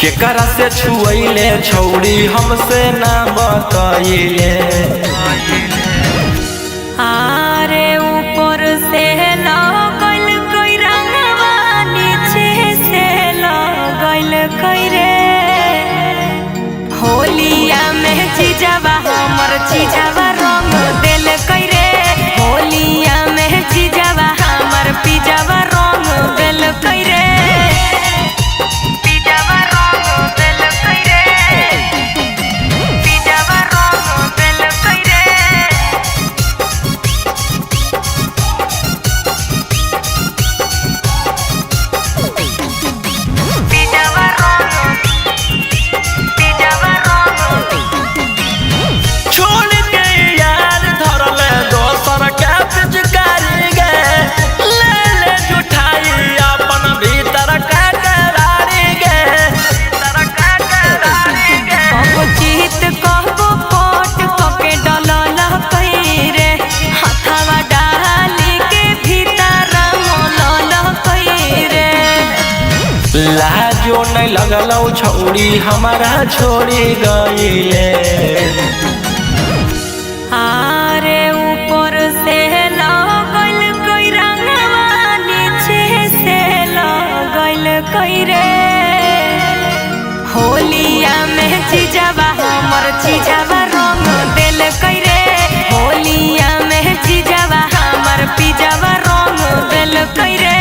केकरा से छुएले छौड़ी हमसे ना बताइले। आरे ऊपर से लगल कोई रंगवा नीचे से लगल कोई रे होलिया में चीजवा हमर चीजवा रंग दिल कोई रे होलिया में चीजवा हमर पिजवा रंग दिल कोई रे लाजो नहीं लगलौ छौड़ी हमारा छोड़ी गईले। आरे ऊपर से लगल कोई रंगवा नीचे से लगल कोई रे होलिया में चीजवा हमर चीजवा रंग दिल कोई रे होलिया में चीजवा हमर पिजवा रंग दिल कोई रे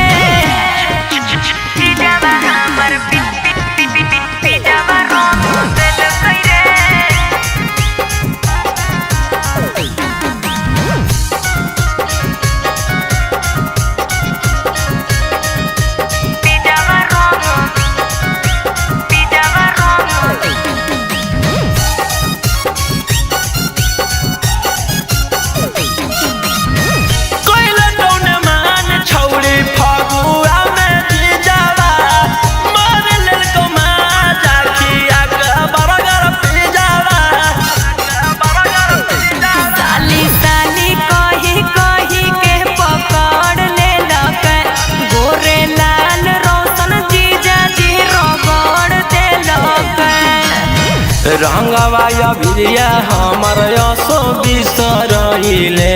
रंगवा या बिरिया हमर यसो बिसरइले।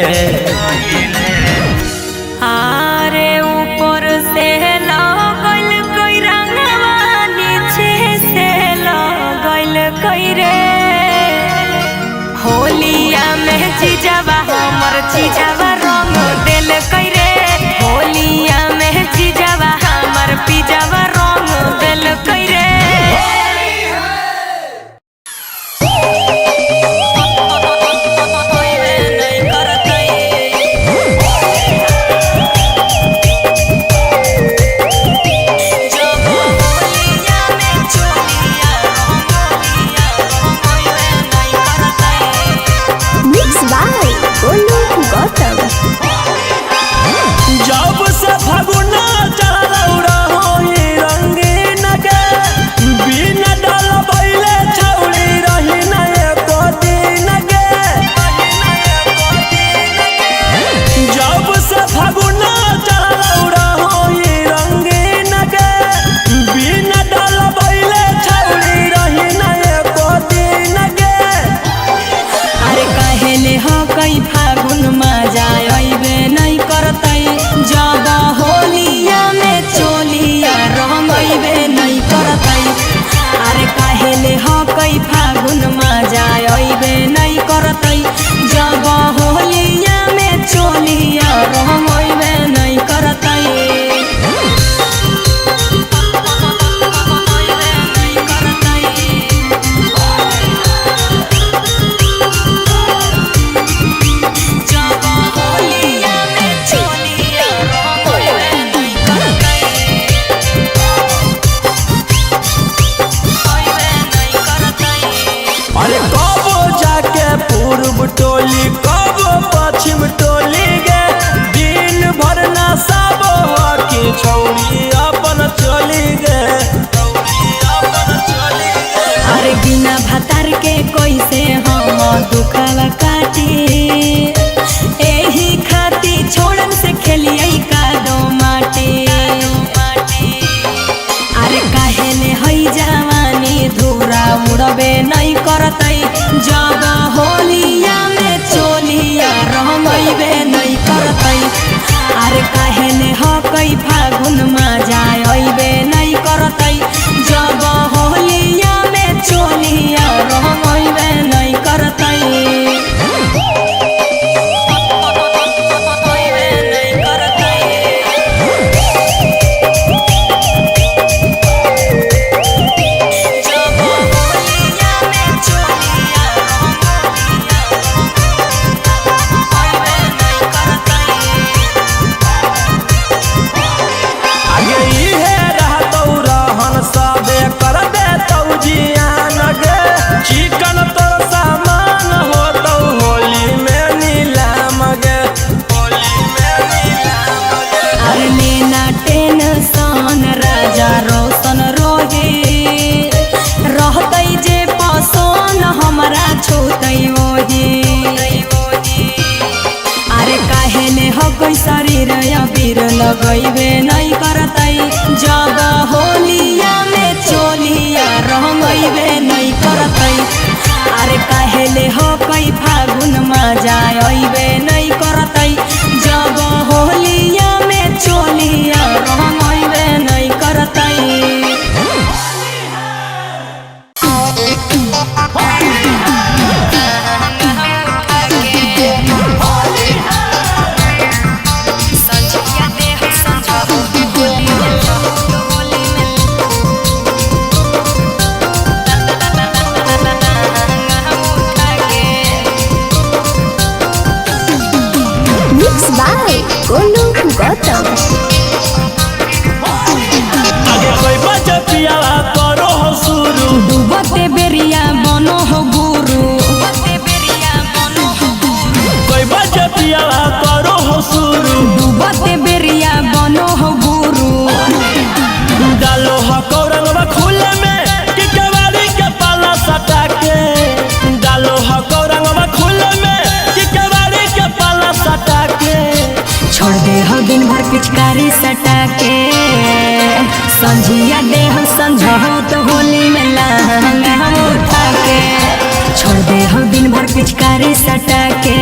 आरे ऊपर से लगल कोई रंगवा नीचे से लगल कोई रे होलिया में चीजवा हमर चीजवा रंग दिल कोई रे होलिया में चीजवा हमर पिजवा रंग दिल कोई रे टोली कब पश्चिम टोली गे दिन भर ना सब की छौड़ी अपन चली गे। अरे बिना भतार के कैसे हम दुखवा काटी एही खाती छोड़न से खेलिए कादो माटी। अरे काहे ने हई जवानी धूरा उड़बे नहीं करतई जब होलिया में चोलिया रंगइबे नहीं करतई। अरे काहे ने हकई फागुन में जाय अइबे नहीं करतई जब होलिया में चोलिया रंगइबे नहीं करतई। चिकन तोर सामान हो तो होली में नीलाम गे, होली में नीलाम गे। अरे लेना टेंशन राजा रोशन रोही रहतई जे पसंद हमरा छूतई वही। अरे काहे ने हकई शरीर अबीर लगइबे नहीं करतई जब होलिया में चोलिया रंगइबे नहीं करतई। अरे काहे ले हकई फागुन में जाय अइबे नहीं करतई जब होलिया में चोलिया रंगइबे नहीं करतई। Mixed by Golu Gautam. आगे कोई बच्चा पियाला करो हो शुरू डूबते बेरिया बनो हो गुरु। कोई बच्चा पियाला करो हो शुरू डूबते बेरिया बनो हो गुरु। डालो हो कौरंगवा खुले में कि केवाड़ी के पाला सटा के। डालो हो कौरंगवा खुले में कि केवाड़ी के पाला सटा के। छोड़ दे हो दिन भर पिचकारी सटा के संझिया दे हो संझो तो होली में लहंगा हम उठा के। छोड़ दे हो दिन भर पिचकारी सटा के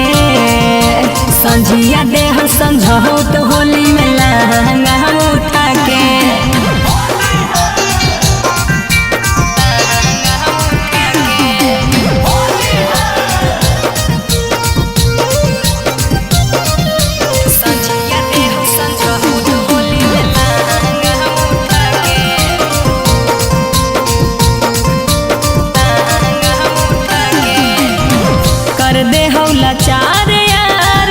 संझिया दे हो संझो तो होली में लहंगा हम उठा के। कर दे हौला चार यार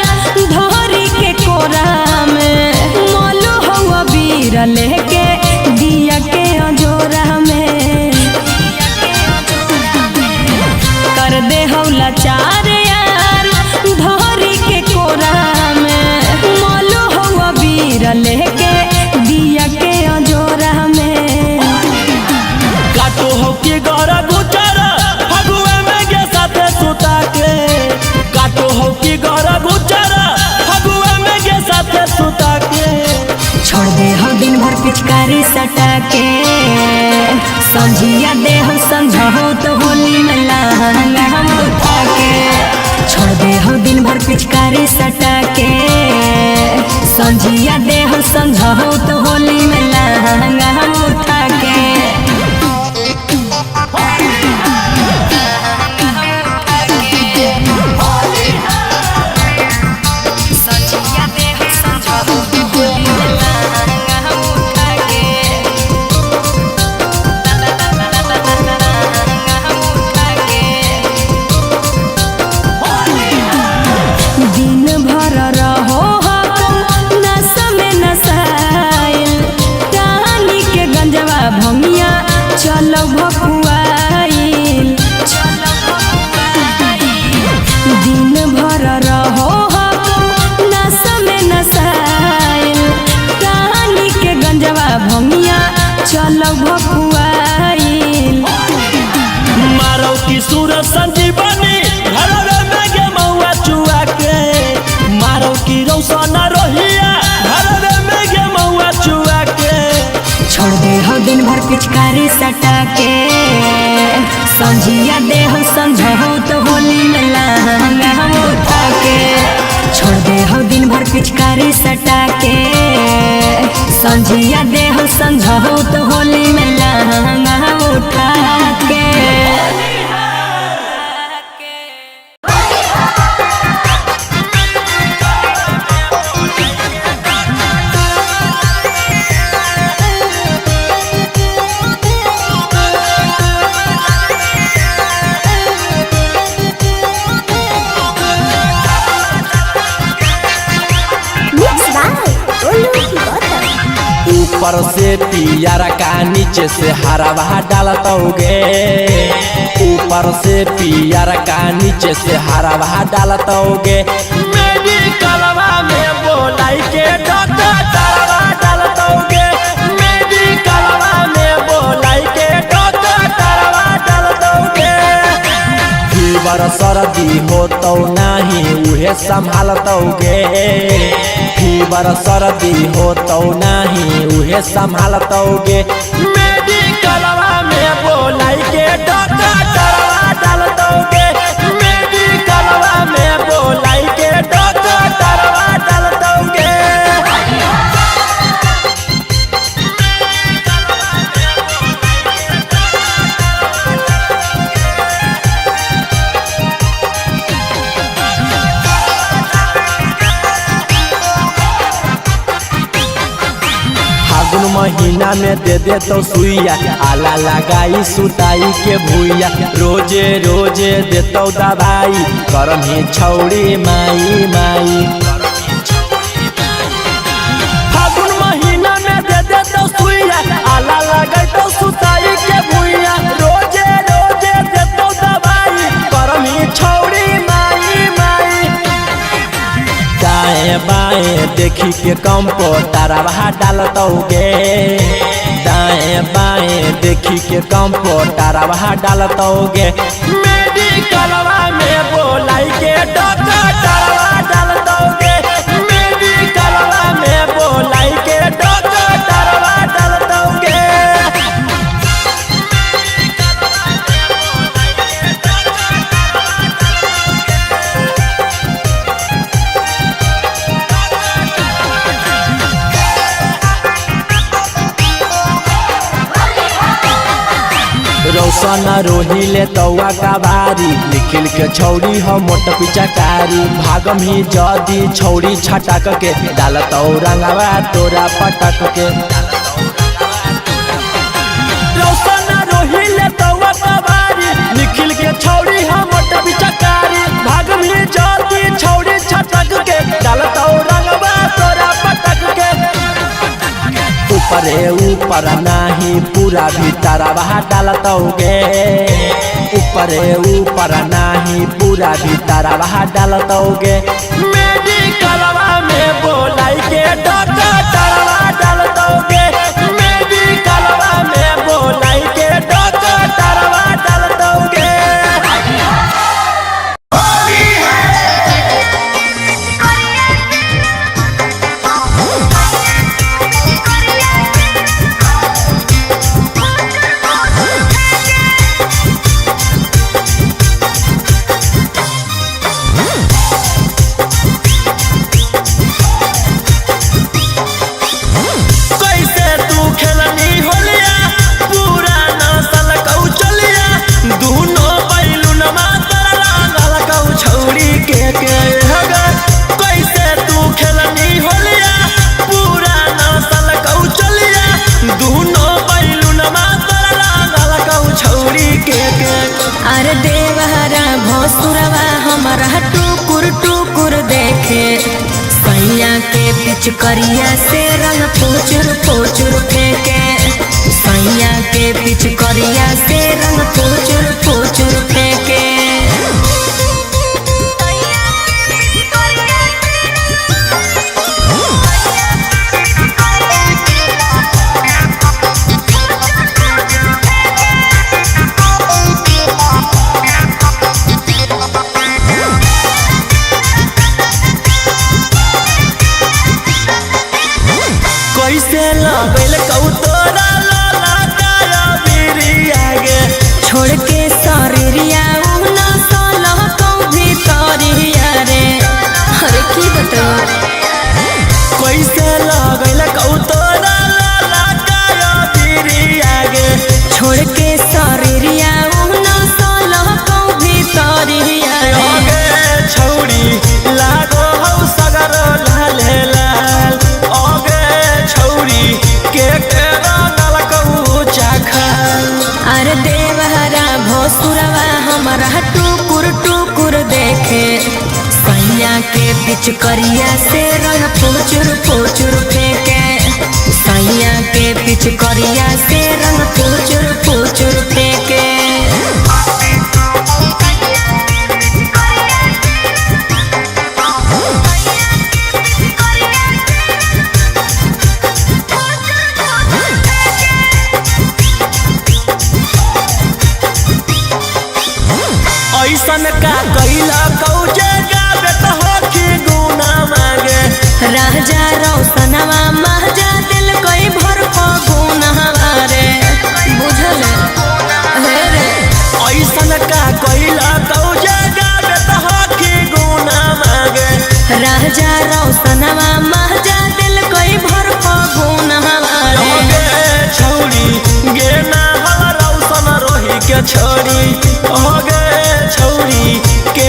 धोरी के कोरा में मोलो हवा बीर लेके दिया के अजोरा में। कर दे हौला चार यार धोरी के कोरा में मोलो हवा बीर लेके दिया के अजोरा में। काटो हो के गरा गुचारा फगुआ में के साथे सुता के। काटो हो के गरा गुचारा फगुआ में के साथे सुता के। छोड़ दे हो दिन भर पिचकारी सटा के संझिया दे हो संझो तो होली में लहंगा हम उठा के। छोड़ दे हो दिन भर पिचकारी सटा के संझिया दे हो संझो तो होली में लहंगा हम उठा के। रानी के की सूरज संजीवनी घरवे में गे महुआ चुआ के मारो की रोशन रोहिया घरवे में गे महुआ चुआ के छोड़ दे हो दिन भर पिचकारी सटा के संझिया दे हो समझो तो होली में लहंगा हम उठा के छोड़ दे हो दिन भर पिचकारी सटा के संझिया दे हो समझो तो होली में लहंगा हम उठा के ऊपर से पियर का नीचे से हरा डालतोगे ऊपर से पियर का नीचे से हरा डालतोगे मेडिकलवा में बोलाई के डॉक्टर तरवा डालतोगे मेडिकलवा में बोलाई के डॉक्टर तरवा डालतोगे फीवर सर्दी हो तो नहीं उहे संभालतोगे फीवर सर्दी हो तो नहीं उहे संभालतोगे मेडिकलवा में बोलाई के डॉक्टर तरवा डालतोगे मेडिकलवा में बोलाई के डॉक्टर तरवा डालतोगे फागुन महीना में दे तो सुइया आला लगाई सुताई के भूया रोजे रोजे दे तो दवाई करम ही छौड़ी माई माई फागुन महीना में दे तो सुइया आला लगाई तो सुताई के भूया रोजे रोजे दे तो दवाई करम ही छौड़ी माई माई दाएं बाएं देखी के कंप्यूटरवा डालतोगे दाएं बाएं देखी के कंप्यूटरवा डालतोगे मेडिकलवा में बोलाई के डॉक्टर तरवा डालतोगे मेडिकलवा में बोलाई के डॉक्टर तरवा डालतोगे रोशन रोहिले तौआ का बारी निखिल के छौड़ी हो मोट पिचकारी भागम ही जदी छौड़ी छटक के डालतौ रंगवा तोरा पटक के रोशन रोहिले तौआ का बारी निखिल के छौड़ी हो मोट पिचकारी भागम ही जदी छौड़ी छटक के डालतौ रंगवा तोरा पटक के ऊपरे ऊपर नाही पूरा भीतरवा डालतोगे ऊपरे ऊपर नाही पूरा भीतरवा डालतोगे मेडिकलवा में बोलाई के डॉक्टर तरवा डालतोगे मेडिकलवा में बोलाई के डॉक्टर तरवा डालतोगे अरे देवहरा भोसुरवा हमारा टुकुर टुकुर देखे सैया के पिचकरिया से रंग फुचुर फुचुर फेंके सैया के पिचकरिया से रंग फुचुर फुचुर फेंके हमारा टुकुर टुकुर देखे सैया के पिचकरिया से रंग फुचुर फुचुर फेंके सैया के पिचकरिया से रंग फुचुर फुचुर फेंके ऐसन का कैला कौजे गावे त होखी गुना मांगे राजा रौसनवा महजा दिल कोई भर को गुना रे बुझल हे रे ऐसन का कैला कौजे गावे त होखी गुना मांगे राजा रौसनवा महजा दिल कोई भर को गुना रे छौरी गे ना हला रौसन रोही के छोरी होगे छौरी के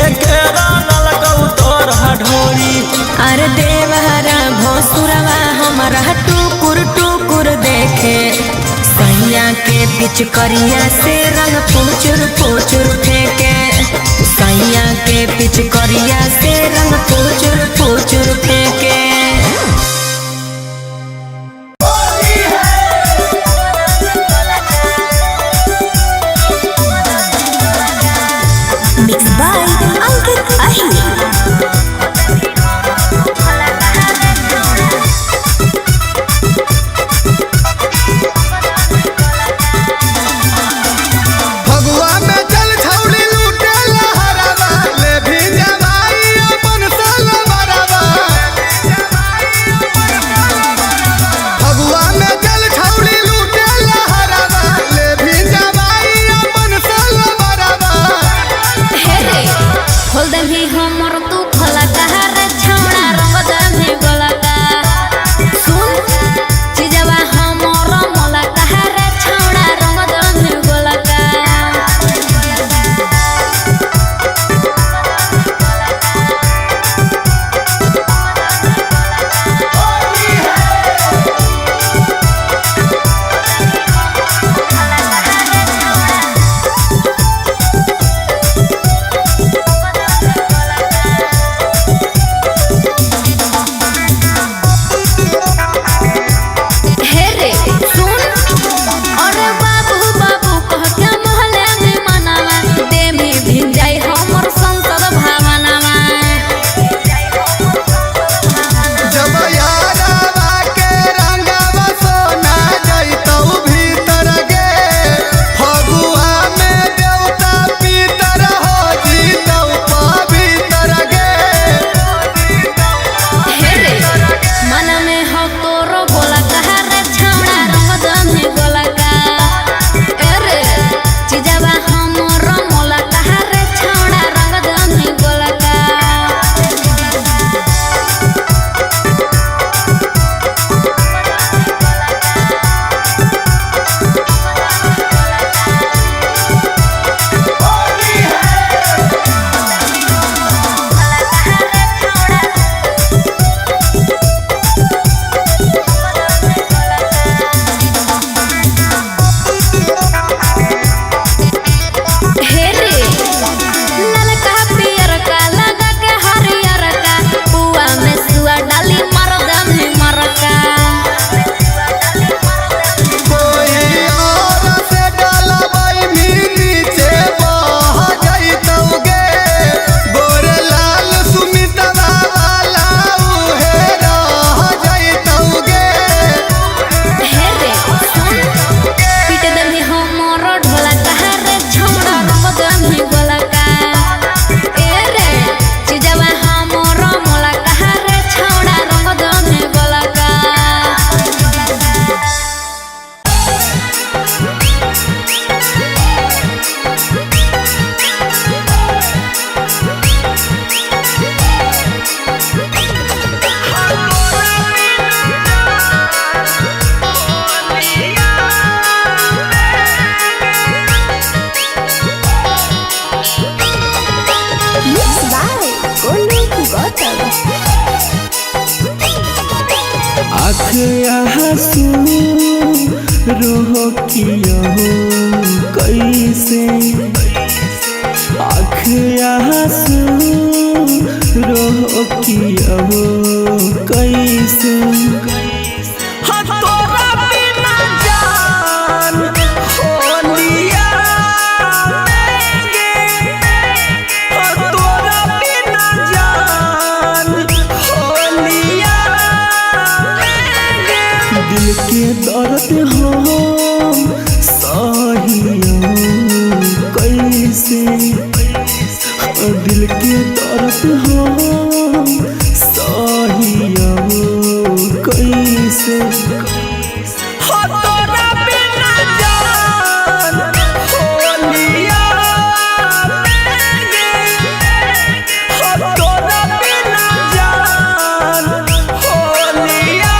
रंगल कौतोर ढोरी अरे देवहरा भोसुरवा हमारा टुकुर टुकुर देखे सैया के पिचकरिया से रंग फुचुर फुचुर फेंके सैया के पिचकरिया से रंग फुचुर फुचुर फेंके Mixed by Ankit Ahir. भगवा में जल छौली लूटे लहरवा ले भी जवाई अपन सल बरवा भगवा में जल छौली लूटे लहरवा ले भी जवाई अपन सल बरवा हे रे खोल दे भी हमर तू खोला कहार छौड़ा रंग दे भी गोला का सुन चिजवा हमर मोला कहार छौड़ा रंग दे भी गोला का हे रे सुन अरे बाबू बाबू कह के मोहले में मनावा दे भी भिन जाई हमर संसद भावनावा जब यारवा के रंगवा सोना जइतौ भीतर गे फगुआ में देवता पीतर हो जीतौ पवित्र गे हे रे मन में हो तोरो बोला कहा रे छौड़ा रंग दमे गोला का ए रे चिजवा हमर मोला कहा रे छौड़ा रंग दमे गोला का हे रे ललका पियर का लगा के हरियर का पुआ में सुआ डाली मर दमे मरका कोई और से डालबै भी नीचे बह जइतौ गे गोरे लाल सुमितवा वाला उहे रह जइतौ गे हे रे सुन पीट दे हमर ढोला कहा रे छौड़ा रंग दमे गोला का ए रे चिजवा हमर मोला कहा रे छौड़ा रंग दमे गोला का Mixed by Golu Gautam. आँख आंसू रोह किया हो कैसे आंसू रोकियो कैसे हाँ तोरा बिना जान होलिया हाँ तोरा बिना जान होलिया दिल के दर्द हम सहियो कैसे दिल के दर्द हम सहियो कैसे हो तोरा बिना जान होलिया हो तोरा बिना जान होलिया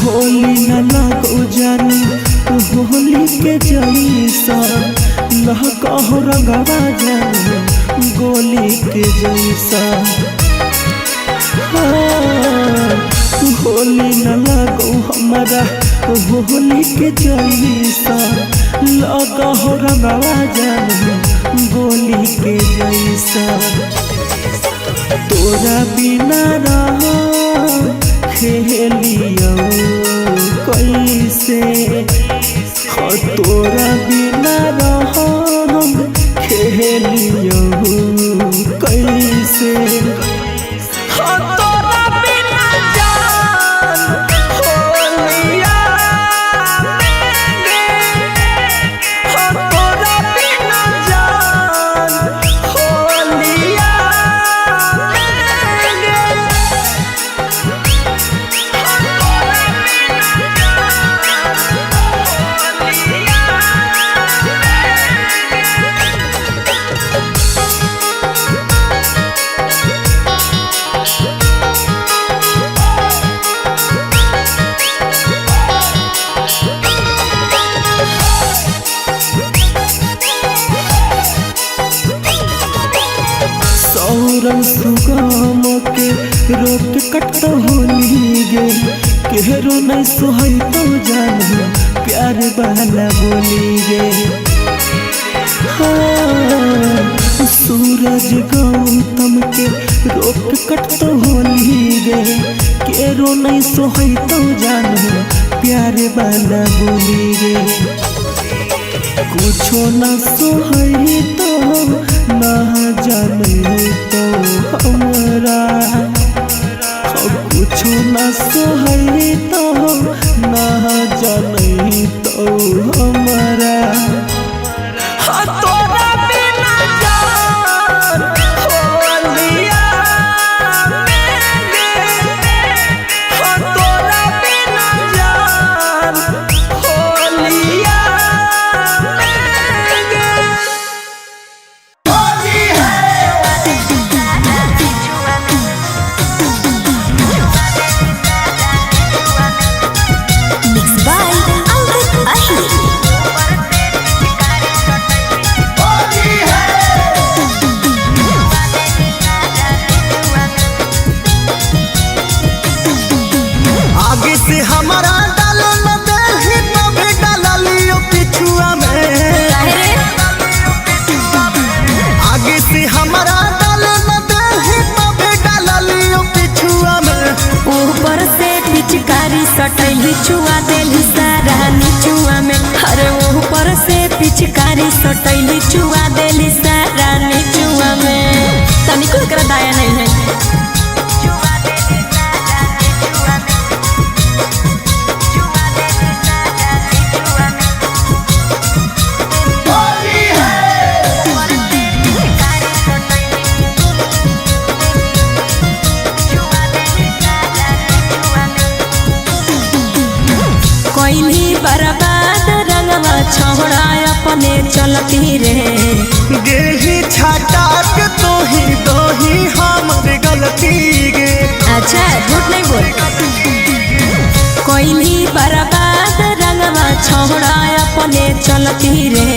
होली न लगो जानी होली के जैसा लहकहो रंगवा जानी गोली के जैसा होली न लगो हमारा होली के जैसा लगहो रंगवा जानी गोली के जैसा तोरा बिना रहा खेलियो कैसे हो तोरा बिना रहम खेलियो कैसे हो तोरा बिना जान होलिया हो तोरा बिना जान होलिया सौरन सुगम के रोक कट होली गे केहरो नहीं सोहई तो जान प्यार वाला बोली गे सूरज गौतम के रोक कट होली गे केहरो नहीं सोहई तो जान प्यार वाला बोली गे कुछो न सोहई तो ना जाने तो हमरा कुछो न सोहई तो ना जाने तो हमरा तोरा बिना जान होलिया तोरा बिना जान होलिया हमारा डालो न दे तो भी डाला लियो पिछुआ में आगे से हमारा डालो न दे तो भी डाला लियो पिछुआ में ऊपर से पिचकारी सटैली छुआ देली सारा निचुआ में अरे ऊपर से पिचकारी सटैली छुआ देली सारा निचुआ में तनिको एकरा दाया नहीं है कोइली बर्बाद रंगवा छोड़ा अपने चलती रे गेही छाटा के तो ही हमर गलती गे अच्छा झूठ नहीं बोल। कोयली बर्बाद रंगवा छोड़ा अपने चलती रे।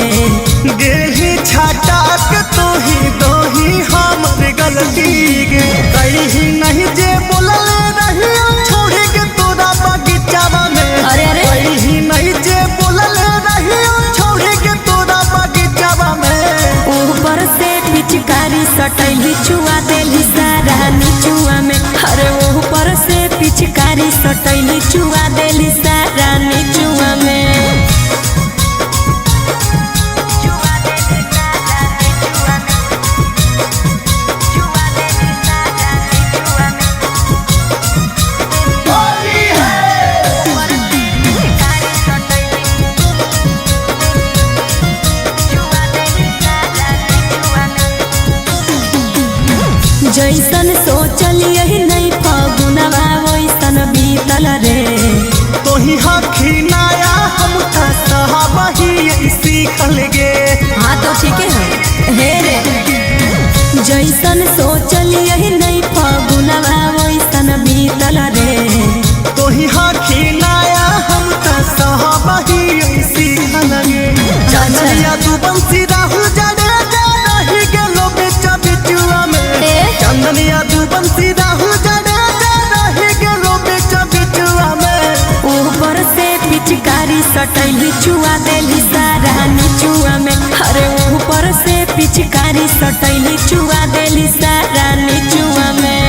गेही छाटा के तो ही दोही हमर गलती गे। कहीं नहीं जे बोलल रहियो छोड़े के तोरा बगीचावा में। अरे अरे कहीं नहीं जे बोलल रहियो छोड़े के तोरा बगीचावा में। ऊपर से पिचकारी सटैली चुआ देली सारा नीचुआ में। अरे ऊपर से पिचकारी सटैली चुआ देली सारा नीचुआ में। जैसन सोचलिए नहीं फगुनवा वैसन बीतल रे। तोही हखी नया हम सहाबही सीखल गे। हाँ तो ठीक है हे रे। जैसन सोचलिए नहीं फगुनवा वैसन बीतल रे। तोही हखी नया हम सहाबही सीखल गे। चंदनिया तू बंसी राहु जड़े जा रही गेलो बेचा बिचुआ में। चंदनिया तू बंसी राहु जड़े जा रही गेलो बेचा बिचुआ में। ऊपर से पिचकारी सटैली चुआ देली सारा नीचुआ में। अरे ऊपर से पिचकारी सटैली चुआ देली सारा नीचुआ में।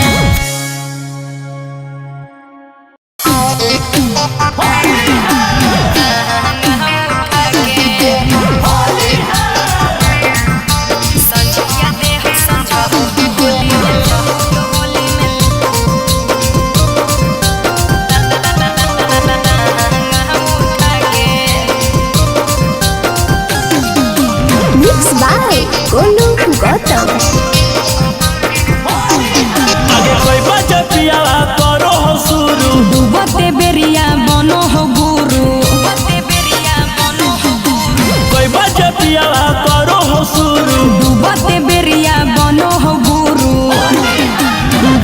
Mixed by Golu Gautam. आगे कोई बजे पियावा करो हो शुरू। डूबते बेरिया बनो हो गुरु। कोई बजे पियावा करो हो शुरू। डूबते बेरिया बनो हो गुरु।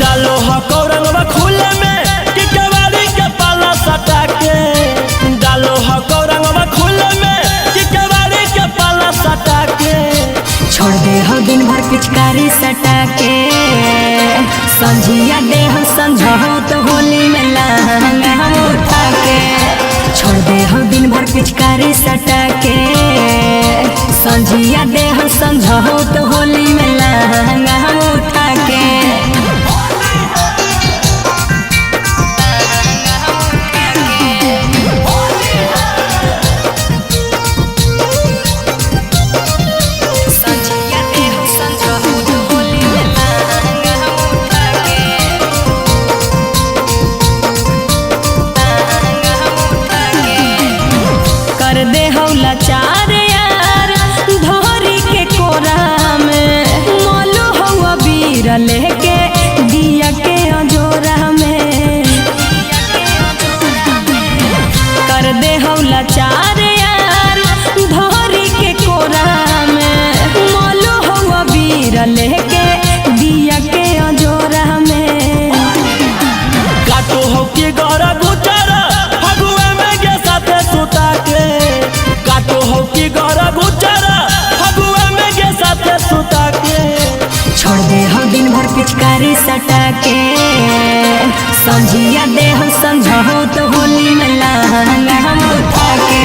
डालो हो कौरंगवा खुले में कि केवाड़ी के पाला सटा के। डालो हो कौरंगवा खुले में कि केवाड़ी के पाला सटा के। छोड़ दे हो दिन भर पिचकारी सटा के। संझिया दे हो संझो तो होली में लहंगा हम उठा के। छोड़ दे हो दिन भर पिचकारी सटा के। संझिया दे हो संझो तो होली में लहंगा हम उठा के। कर दे हौला चार यार धोरी के कोरा में। मोलू हवा बीर लेके दिया के अजोरा में। कर दे हौला चार यार धोरी के कोरा में। मोलू हवा बीर लेके दिया के अजोरा में। काटो हो कि गौरा गुचारा फगुआ में के साथे सुता के। काटो हो कि गौरा गुचारा फगुआ में के साथे सुता के। छोड़ दे हो दिन भर पिचकारी सटा के। संझिया दे हो संझो तो होली में लहंगा हम उठा के।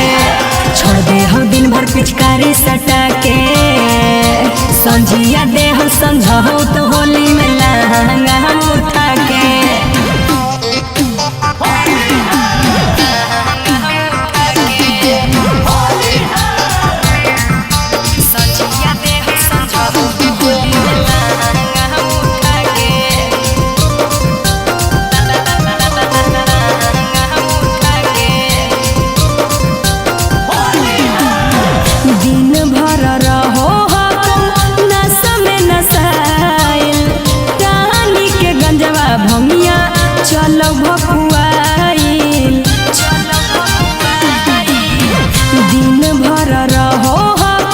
छोड़ दे हो दिन भर पिचकारी सटा के। संझिया दे हो संझो तो होली में लहंगा हम उठा के। दिन भर रहो हम नशा में नशाइल। टानी के गंजवा भंगिया चलो भकुआइल। दिन भर रहो हम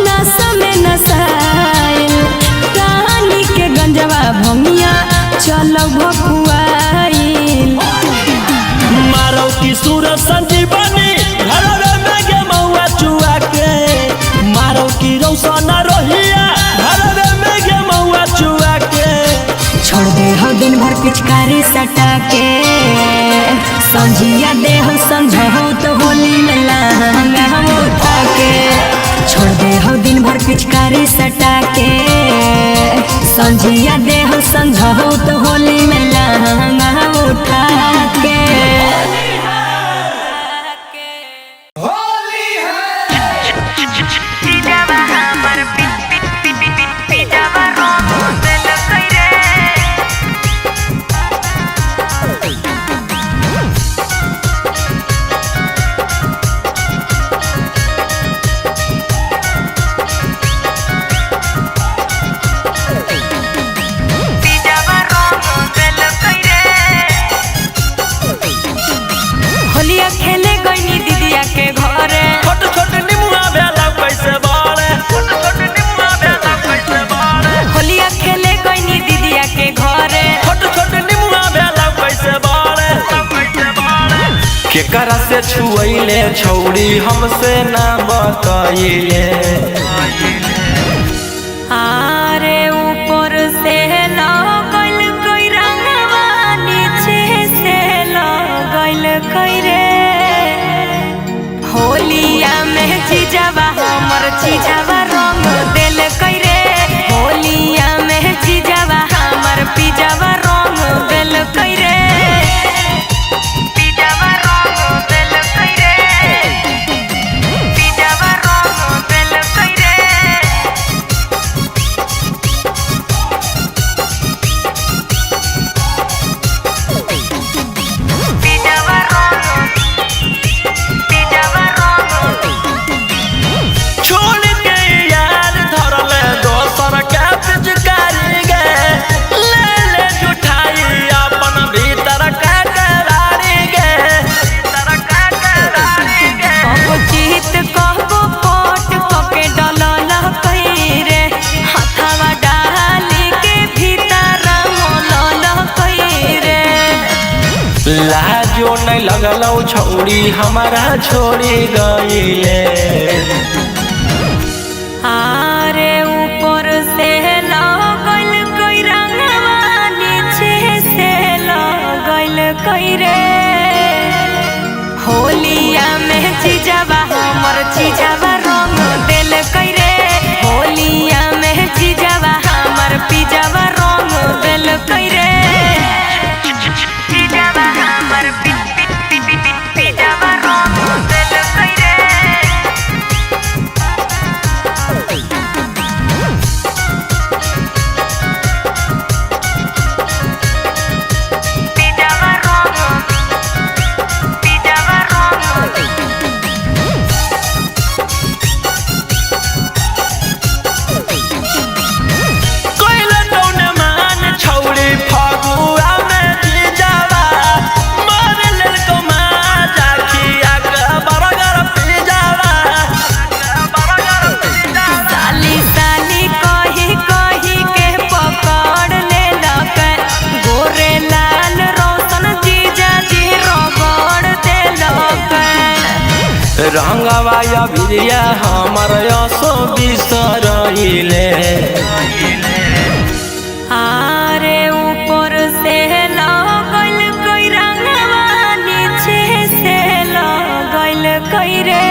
नशा में नशाइल। टानी के गंजवा भंगिया चलो भकुआइल। पिचकारी सटा के संझिया दे हो समझो तो होली में लहंगा हम उठा के छोड़ दे हो दिन भर पिचकारी सटा के संझिया दे हो समझो तो होली में लहंगा हम उठा के केकरा से छुएले छौड़ी हमसे ना बताइले आरे ऊपर से लगल कोई रंगवा नीचे से लगल कोई रे होलिया में चीजवा हमर चीजवा रंग दिल कोई रे होलिया में चीजवा हमर पिजवा रंग दिल कोई रे लाजो नहीं लगलौ छौड़ी हमारा छोड़ी गईले आरे ऊपर से लगल कोई रंगवा नीचे से लगल कोई रे होलिया में चीजवा हमर चीजवा रंग दिल कोई रे होलिया में चीजवा हमर पिजवा रंग दिल कोई रे रंगवा या भिरिया हमर असो बिसरइले आरे ऊपर से लगल कोई रंगवा नीचे से लगल कोई रे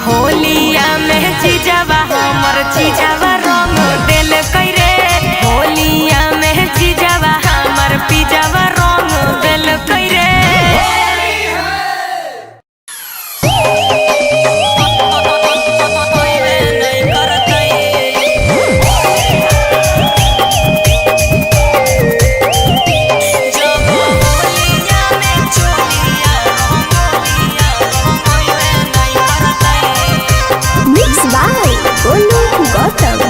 होलिया में चीजवा हमर चीजवा रंग दिल कोई रे होलिया में चीजवा हमर पिजवा रंग दिल कोई रे Mixed by Golu Gautam.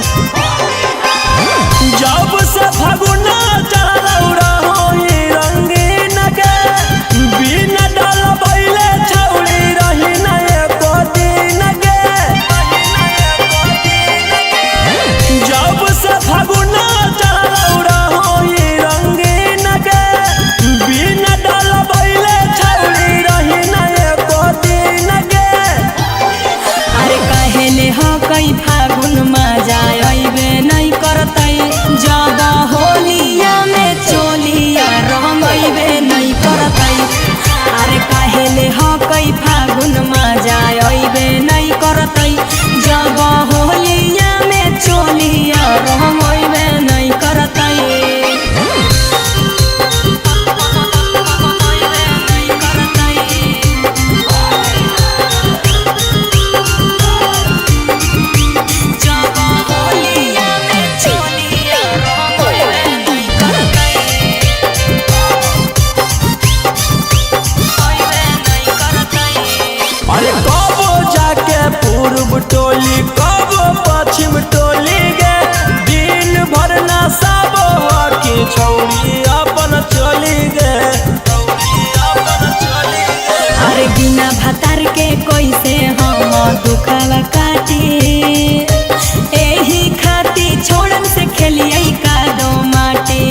दुखावा काटे एही खाती छोड़न से खेलिए कादो माटे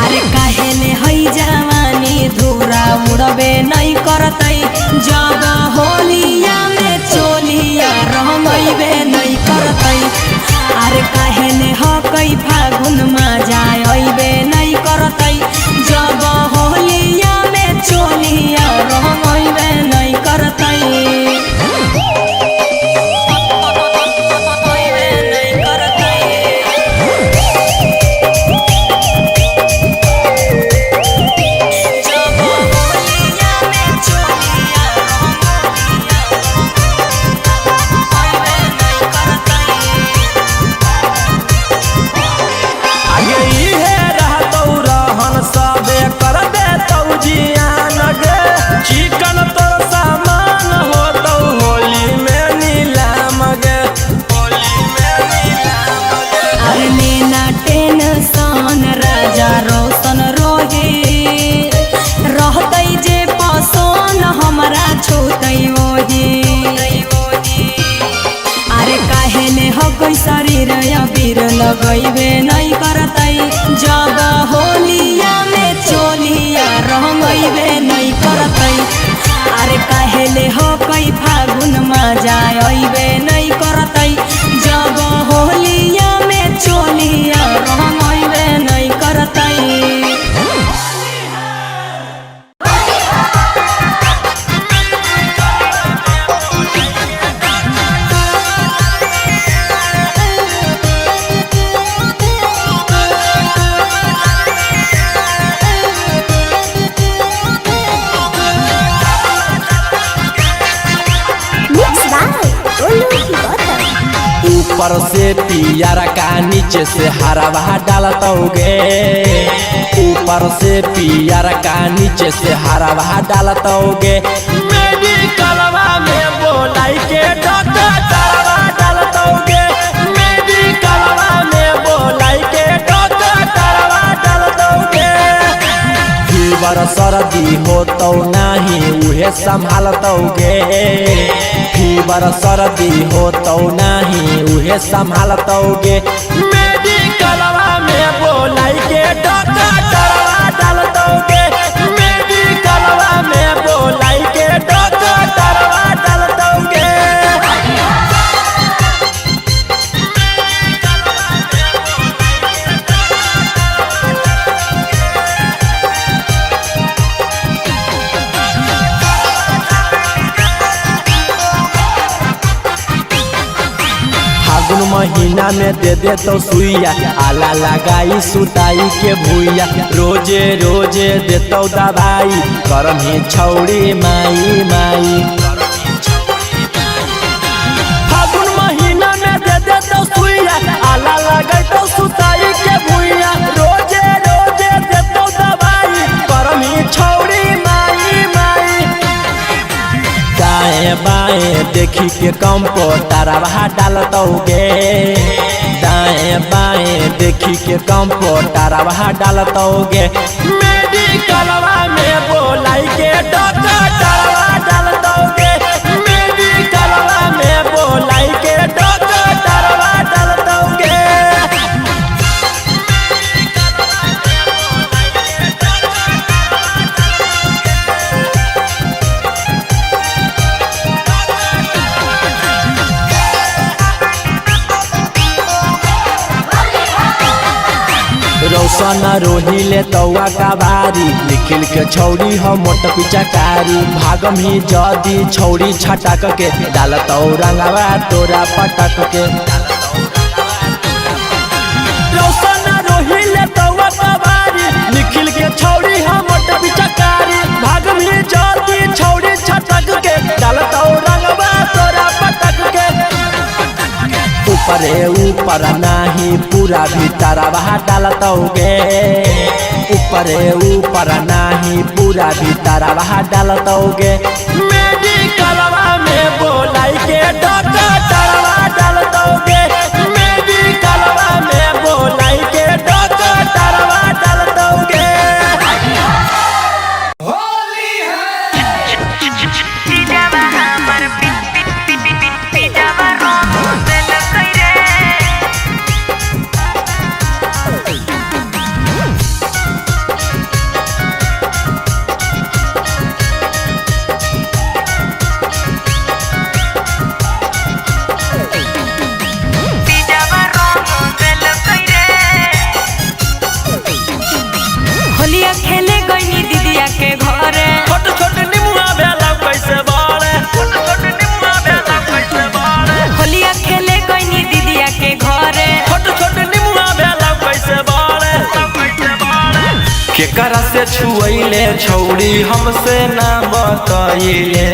अरे काहे ने हई जवानी धूरा उड़बे नहीं करतई जब होलिया में चोलिया रंगइबे नहीं करतई अरे काहे ने हकई फागुन में जाइबे नहीं करतई जब होलिया में चोलिया रंगइबे नहीं करतई चिकन तोर सामान हो तो होली में नीलाम गे होली में नीलाम गे अरे लेना टेंशन राजा रोशन रोहे रहतई जे पसन हमरा छूतई ओही अरे काहे ने हकई शरीर अबीर लगइबे नहीं करतई जब होलिया में चोलिया रंगइबे नहीं करतई अरे काहे ले हकई फागुन में जाइबे नहीं करतई जब होलिया में चोलिया रंगइबे नहीं करतई Mixed by Golu Gautam. ऊपर से पियारा का नीचे से हरा डालतोगे ऊपर से पियारा का नीचे से हरा डालतोगे मेडिकलवा में बोलाई के डॉक्टर तरवा डालतोगे मेडिकलवा में बोलाई के डॉक्टर तरवा डालतोगे फीवर सर्दी हो तो नहीं उहे संभालतोगे फीवर सर्दी हो तो नहीं उहे संभालतोगे मेडिकलवा में बोलाई के डॉक्टर तरवा डालतोगे मेडिकलवा में बोलाई के डॉक्टर तरवा डालतोगे फागुन महीना में दे तो सुइया आला लगाई सुताई के भूइया रोजे रोजे देतो दवाई करम ही छौड़ी माई माई फागुन महीना में दे तो सुइया आला लगाई तो सुताई के भूइया रोजे रोजे देतो दवाई करम ही छौड़ी माई माई दाएं बाएं देखी के कंप्यूटरवा डालतोगे दाएं बाएं देखी के कंप्यूटरवा डालतोगे मेडिकलवा में बोलाई के डॉक्टर तरवा डालतोगे मेडिकलवा में बोलाई के डॉक्टर तरवा डालतोगे रौशन रोहिले तौआ का बारी निखिल के छौड़ी हो मोट पिचकारी भागम ही जदी छौड़ी छटक के डालतौ रंगवा तोरा पटक के रौशन रोहिले तौआ का बारी निखिल के छौड़ी हो मोट पिचकारी भागम ही जदी छौड़ी छटक के डालतौ रंगवा तोरा पटक के ऊपरे ऊपर नाही पूरा भीतरवा डालतोगे ऊपरे ऊपर नाही पूरा भीतरवा डालतोगे मेडिकलवा में बोलाई के डॉक्टर तरवा डालतोगे मेडिकलवा में बोलाई के डॉक्टर तरवा डालतोगे होली है केकरा से छुएले छौड़ी हमसे ना बताइले।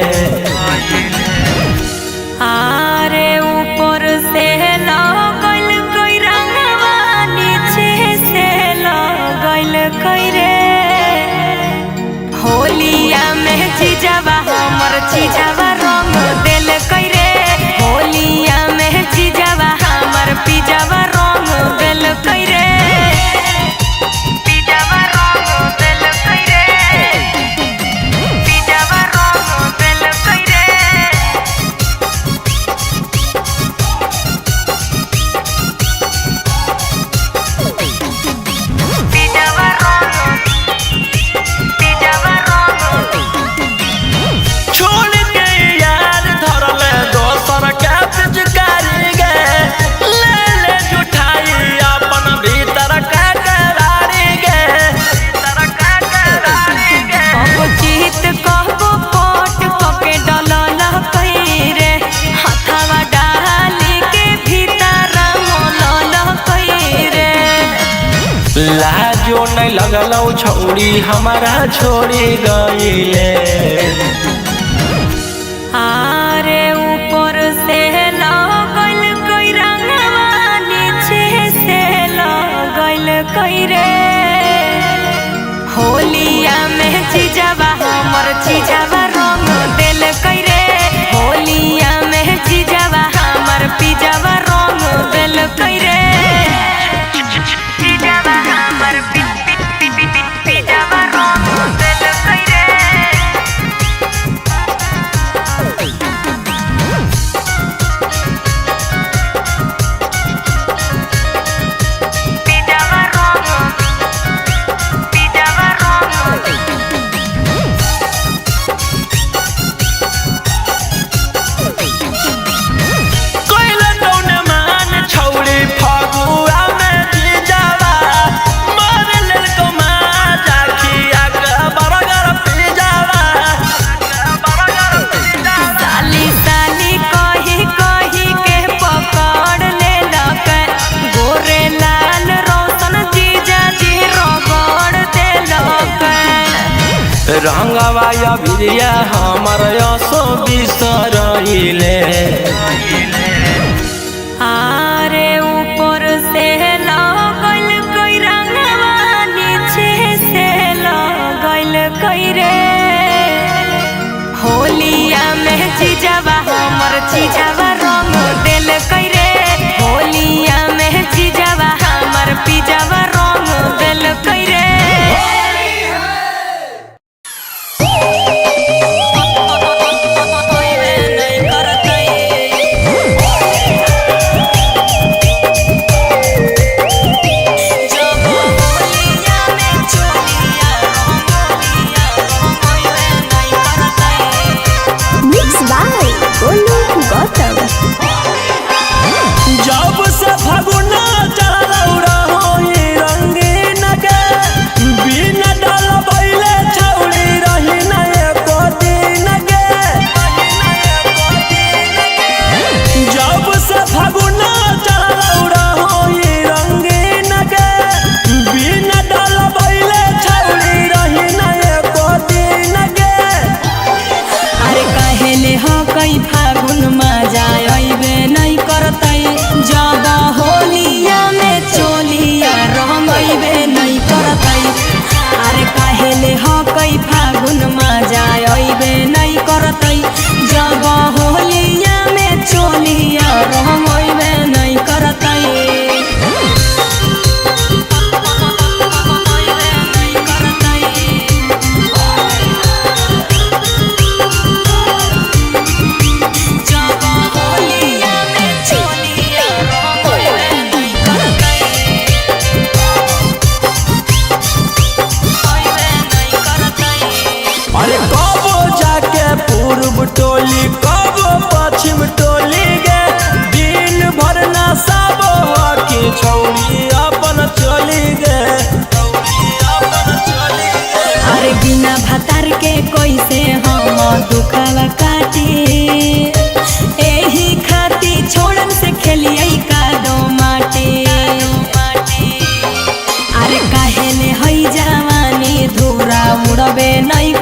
आरे ऊपर से लगल कोई रंगवा नीचे से लगल कोई रे होलिया में जीजावा हमर जीजावा रंग दिल कोई रे होलिया में जीजावा हमर पिजावा रंग दिल कोई रे पिजावा रंग दिल कोई रे पिजावा रंग दिल कोई रे लाजो नहीं लगलौ छौड़ी हमारा छोड़ी गईले। आरे ऊपर से लगल कोई रंगवा नीचे से लगल कोई रे होलिया में जीजावा हमर जीजावा रंग दिल कोई रे होलिया में जीजावा हमर पिजावा रंग दिल कोई रे पिजावा हमर पिजावा रंग दिल कोई रे रंगवा या बिरिया हमर यसो बिसरइले। आरे ऊपर से लगल कोई रंगवा नीचे से लगल कोई रे होलिया में जीजावा हमर जीजावा रंग दिल कोई रे होलिया में जीजावा हमर पिजावा रंग दिल कोई रे जब से फगुना चढ़लौ रहोई रंगीन के बिना डलबैले छौड़ी रही ना एको दिन के। जब से फगुना चढ़लौ रहोई रंगीन के बिना डलबैले छौड़ी रही ना एको दिन के। अरे काहेले हो कई फागुन मजा अइबे नहीं करतै जब होलिया में चोलिया रंगइबे नहीं करतै। अरे काहेले हो कई फागुन मजा अइबे नहीं करतै जब होलिया में चोलिया रंगइबे नहीं करतै। अरे कबो जाके पूर्व टोली कबो पश्चिम टोली गे दिन भर ना साबो की छौड़ी अपन चली गे। अरे बिना भतार के कैसे हम दुखवा काटी एही खाती छोड़न से खेलिए का दो माटी। अरे काहेले हई जवान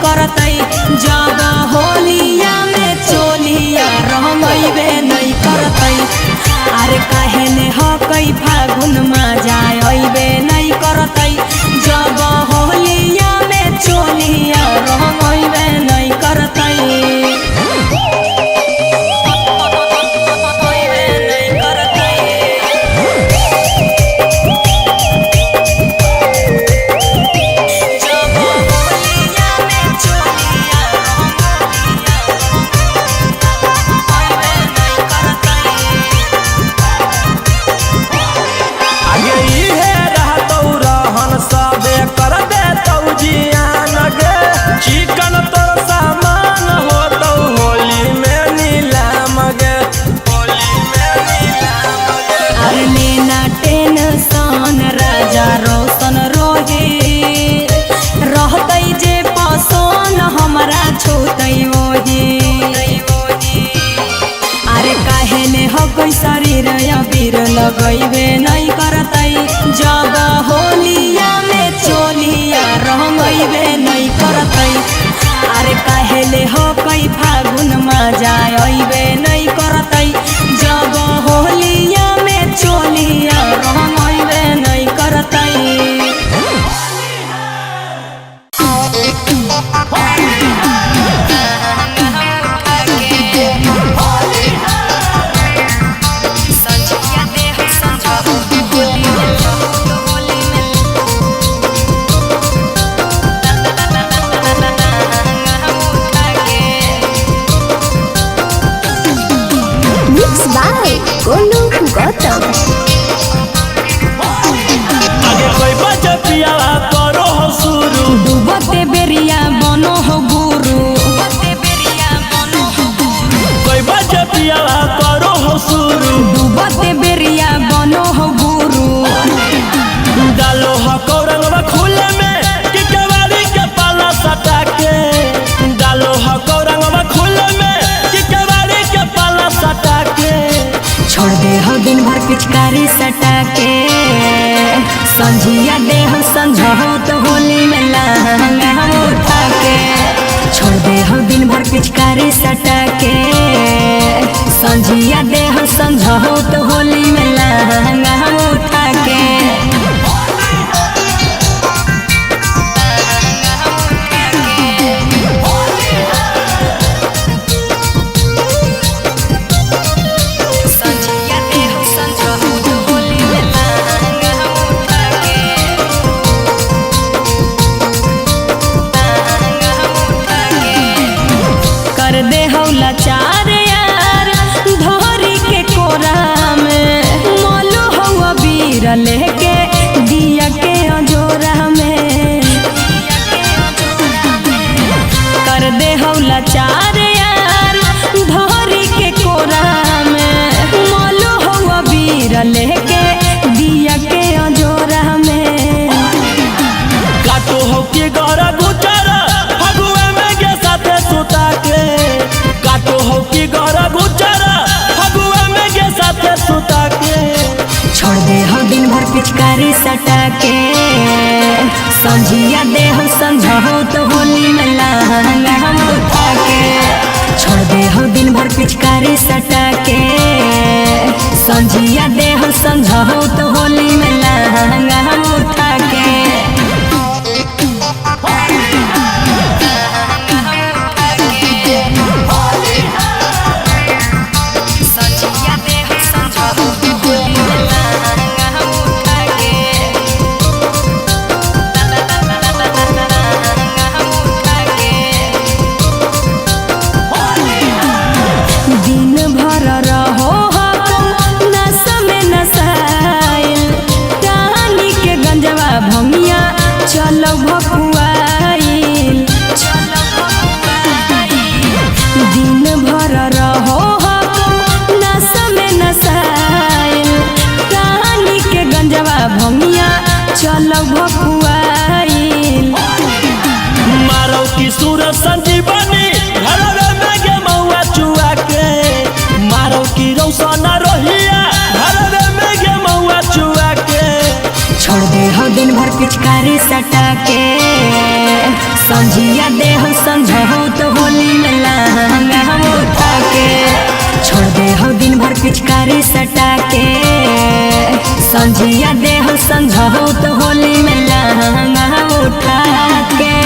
करतै जब होलिया में चोलिया रंगैबे नहीं करतै अरे काहे ने हकै फागुन में जाय अइबे नहीं करतै जब होलिया में चोलिया रंगैबे नहीं करतै शरीर अबीर लगैबे नहीं करतै जब होलिया में चोलिया रंगैबे नहीं करतै अरे काहेले हकै फागुन में जाय अइबे नहीं करतै जब होलिया में चोलिया रंगैबे नहीं करतै गोलू गौतम आगे कोई बच्चा पिया करो हो शुरू डूबते बेरिया बनो हो गुरु कोई बच्चा पिया करो हो शुरू डूबते बेरिया बनो हो गुरु डालो हको रंगवा खुले में कि केवाड़ी के पाला सटा के डालो हको रंगवा खुले में कि केवाड़ी के पाला सटा के छोड़ दे हो दिन भर पिचकारी सटा के संझिया दे हो संझो तो होली में लहंगा हम उठा के छोड़ दे हो दिन भर पिचकारी सटा के संझिया दे हो संझो तो होली में लहंगा हम उठा के चार यार धोरी के कोरा में मोलू हुआ बीर लेके दिया के अजोरा में कर दे हौला चार यार धोरी के कोरा में मोलू हुआ बीर लेके दिया के अजोरा में काटो हो के गौरा गुचारा फगुआ में के साथे सुता के काटो हो की गौरा गुचारा फगुआ में के साथे सुता के छोड़ दे हो दिन भर पिचकारी सटा के संझिया दे हो संझो तो होली में लहंगा हम उठा के छोड़ दे हो दिन भर पिचकारी सटा के संझिया दे हो संझो तो होली में लहंगा हम उठा के चलो भकुआइल दिन भर रहो नशा में नशाइल रानी के गंजवा भंगिया चलो भकुआइल मारो की सूरज संजीवनी घरवे में के मौआ चुआ के मारो की रौशन रोहिया घरवे में के मौआ चुआ के छोड़ दे हो दिन भर पिचकारी सटा के संझिया देह संझहू तो होली में लहंगा हम उठा के छोड़ दे हो दिन भर पिचकारी सटा के संझिया देह संझहू तो होली में लहंगा हम उठा के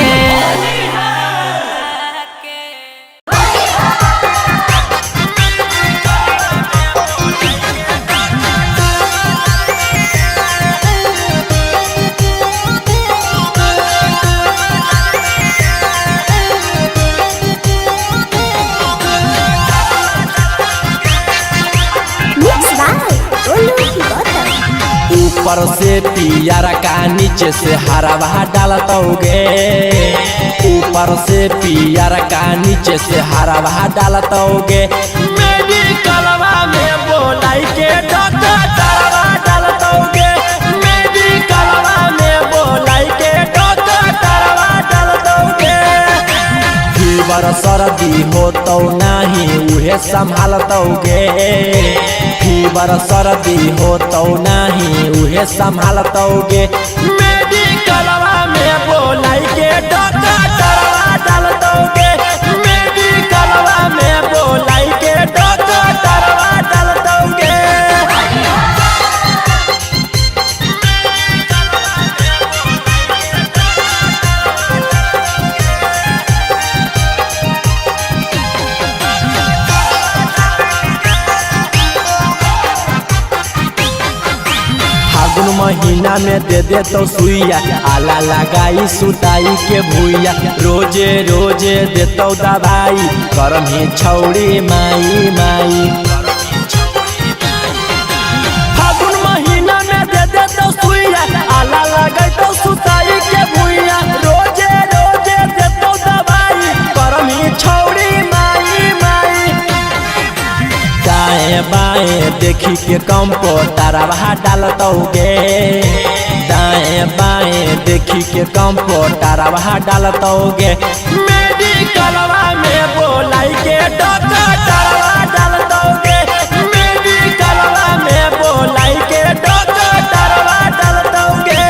Mixed by Olu Hibata. ऊपर से पियारा का नीचे से हरा डालतोगे ऊपर से पियारा का नीचे से हरा डालतोगे मेडिकलवा में बोलाई के डॉक्टर तरवा डालतोगे मेडिकलवा में बोलाई के डॉक्टर तरवा डालतोगे फीवर सर्दी हो तो नहीं उहे संभालतोगे फीवर सर्दी हो तो नहीं उहे संभालतोगे मेडिकलवा में बोलाई के डॉक्टर तरवा डालतोगे मेडिकलवा में बोलाई के डॉक्टर तरवा डालतोगे फागुन महीना में दे तो सुइया आला लगाई सुताई के भूइया रोजे रोजे देतो दवाई करम ही छौड़ी माई माई फागुन महीना में दे तो सुइया आला लगाई तो सुताई के भूइया रोजे रोजे देतो दवाई करम ही छौड़ी माई माई दाएं बाएं देखी के कंप्यूटरवा डालतोगे दाएं बाएं देखी के कंप्यूटरवा डालतोगे मेडिकलवा में बोलाई के डॉक्टर तरवा डालतोगे मेडिकलवा में बोलाई के डॉक्टर तरवा डालतोगे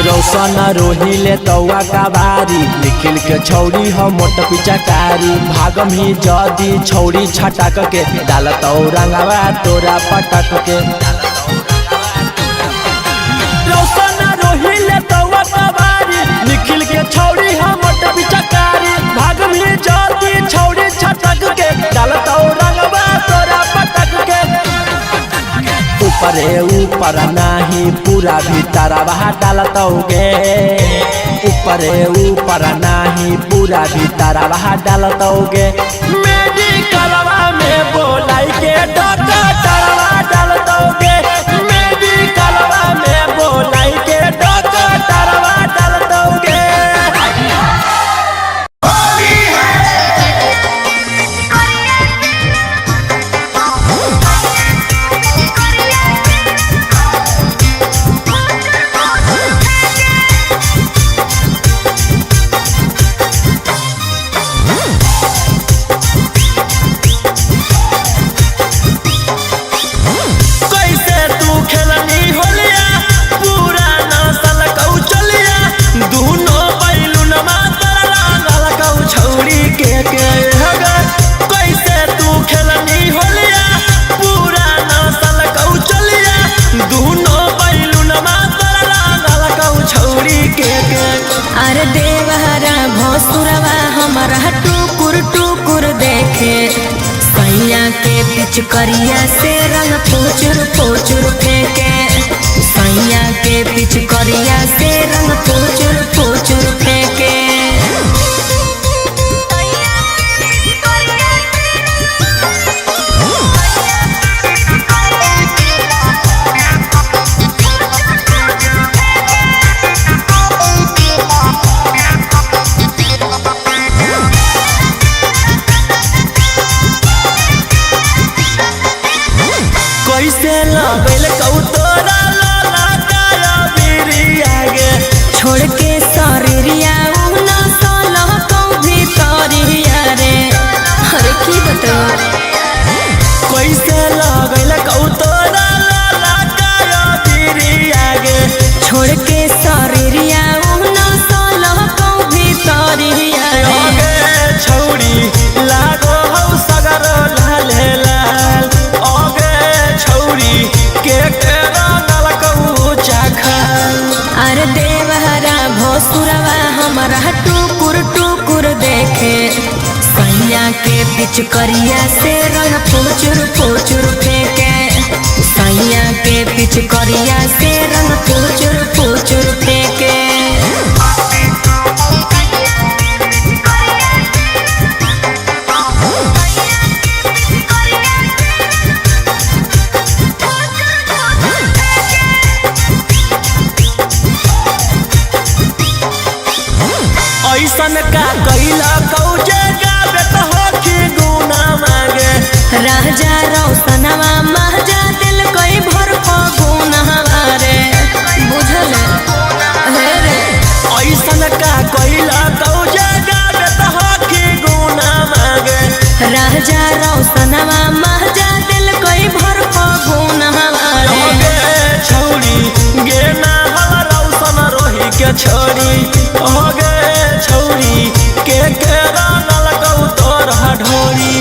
रौशन रोहिले तौआ का बारी निखिल के छौड़ी हो मोट पिचकारी भागम ही जदी छौड़ी छटक के डालतौ रंगवा तोरा पटक के रौशन रोहिले तौआ का बारी निखिल के छौड़ी हो मोट पिचकारी भागम ही जदी छौड़ी छटक के डालतौ रंगवा तोरा पटक के ऊपरे ऊपर नाही पूरा भीतरवा डालतोगे ऊपरे ऊपर नाही पूरा भीतरवा डालतोगे मेडिकलवा में बोलाई के डॉक्टर तरवा डालतोगे मेडिकलवा में बोलाई के डॉक्टर तरवा डालतोगे अरे देवहरा भोसुरवा हमारा टुकुर टुकुर देखे सैया के पिचकरिया से रंग पोचुर पोचुर फेंके सैया के पिचकरिया से रंग पोचुर पोचुर फेंके कैसे लगल कौ तोरा लाला काया बिरिया गे छोड़ के भसुरवा हमारा टुकुर टुकुर देखे सैया के पिचकरिया से रंग फुचुर फुचुर फेंके सैया के पिचकरिया से रंग फुचुर फुचुर फेंके ऐसन का कैला कौजे गावे तो होखी गुना मांगे राजा रौसनवा महजा दिल कई भर गुना रे बुझल हे रे ऐसन का कैला कौजे गावे तो होखी गुना मांगे राजा रौसनवा महजा दिल कई भर गुना रे छौरी गे ना हवा रौसन रोही के छोरी हो गे छौरी के रंगल गौ तोर ढोरी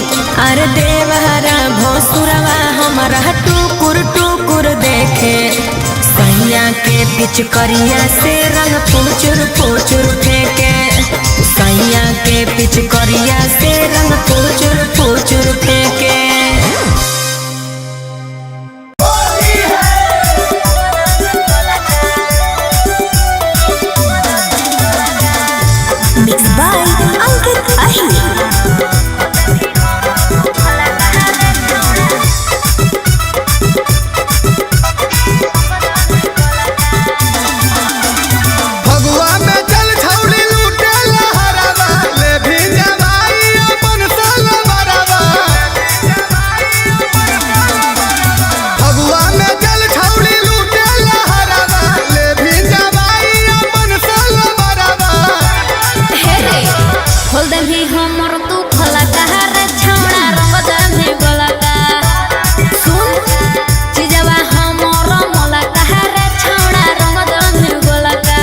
अरे देवहरा भोसुरवा हमारा टुकुर टुकुर देखे सैया के पिचकरिया से रंग फुचुर फुचुर फेंके सैया के पिचकरिया से रंग फुचुर फुचुर फेंके Mixed by Ankit Ahir. Phagua में जल छौली लूटे लहरावा ले भी जवाई अपन साल बरावा फगुआ में जल छौली लूटे लहरावा ले भी जवाई अपन साल बरावा हे रे खोल दे भी हमर तू खोला कहार छौड़ा रंग दे भी गोला का सुन चिजवा हमर मोला कहार छौड़ा रंग दे भी गोला का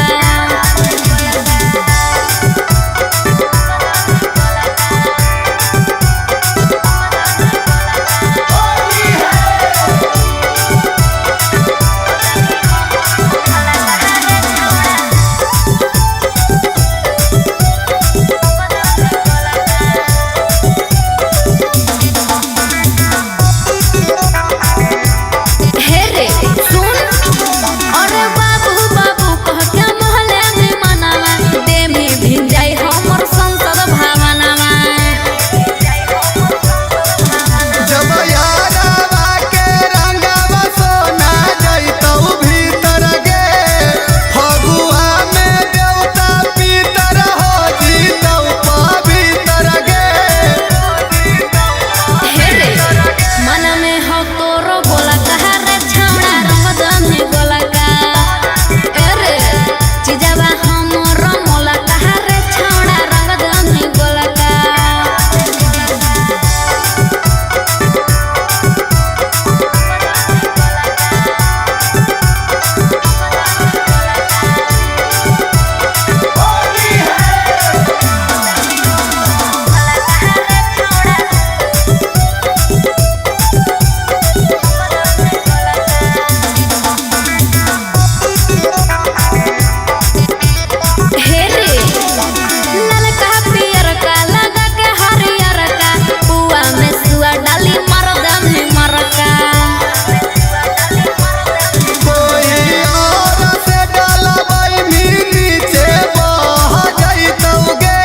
हे रे सुन अरे बाबू बाबू कह के मोहल्ले में मनावा दे भी भिन जाई हमर संसद भावनावा जब यारावा के रंगवा सोना जइतौ भीतर गे फगुआ में देवता पीतर हो जीतौ पवित्र गे हे रे मन में हो तोरो गोला कहार छौड़ा रंग दमे गोला का ए रे चिजवा हमर मोला कहार छौड़ा रंग दमे गोला का हे रे ललका पियर का लगा के हरियर का पुआ में सुआ डाली मर दमे मरका कोई और से डालबै नीचे बह जइतौ गे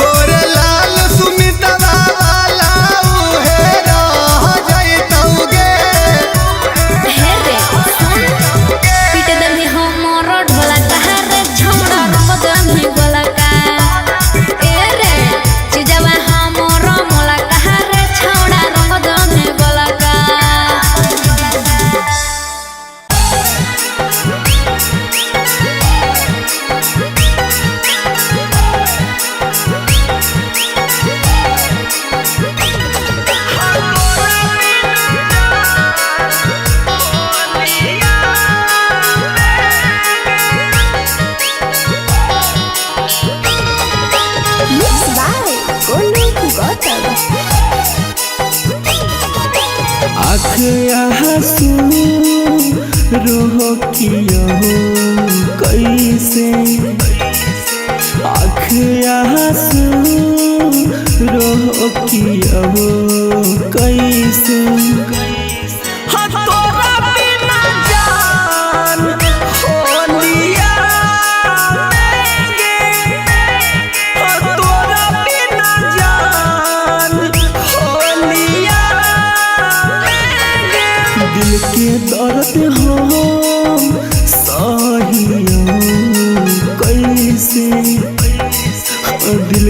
गोरे लाल सुमितवा वाला उहे रह जइतौ गे हे रे सुन पीट दमी हमर ढोला कहार छौड़ा रंग दमी गोला का ए रे चिजवा हमर मोला कहार छौड़ा रंग दमी गोला का Mixed by Golu Gautam. आँसू रोह किया हो कैसे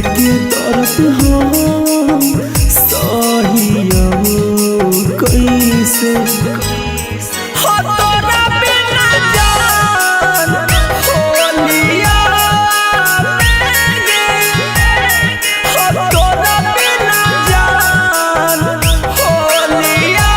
के दर्द हो सहिया कैसे हो तोरा बिना जान होलिया हो तोरा बिना जान होलिया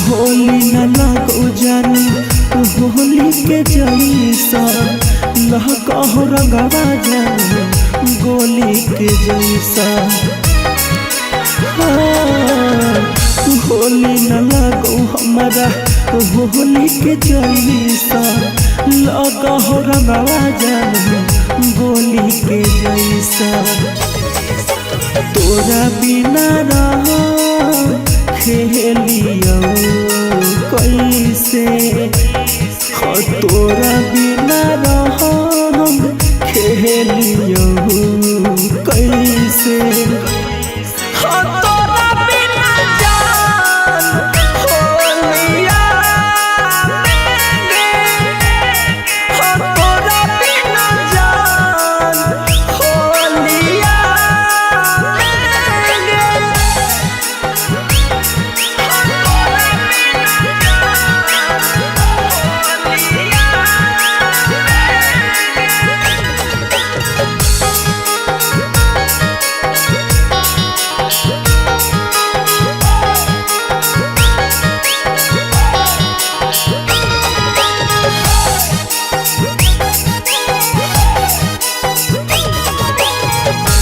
होली न लगो जानी होली के जैसा लहकहो रंगवा जानी गोली के जैसा होली न लगो हमारा होली के जैसा लगहो रंगवा जानी गोली के जैसा तोरा बिना रहा खेलियो कैसे हो तोरा बिना रहम खेलियो कैसे हो तोरा बिना जान होलिया हो तोरा बिना जान होलिया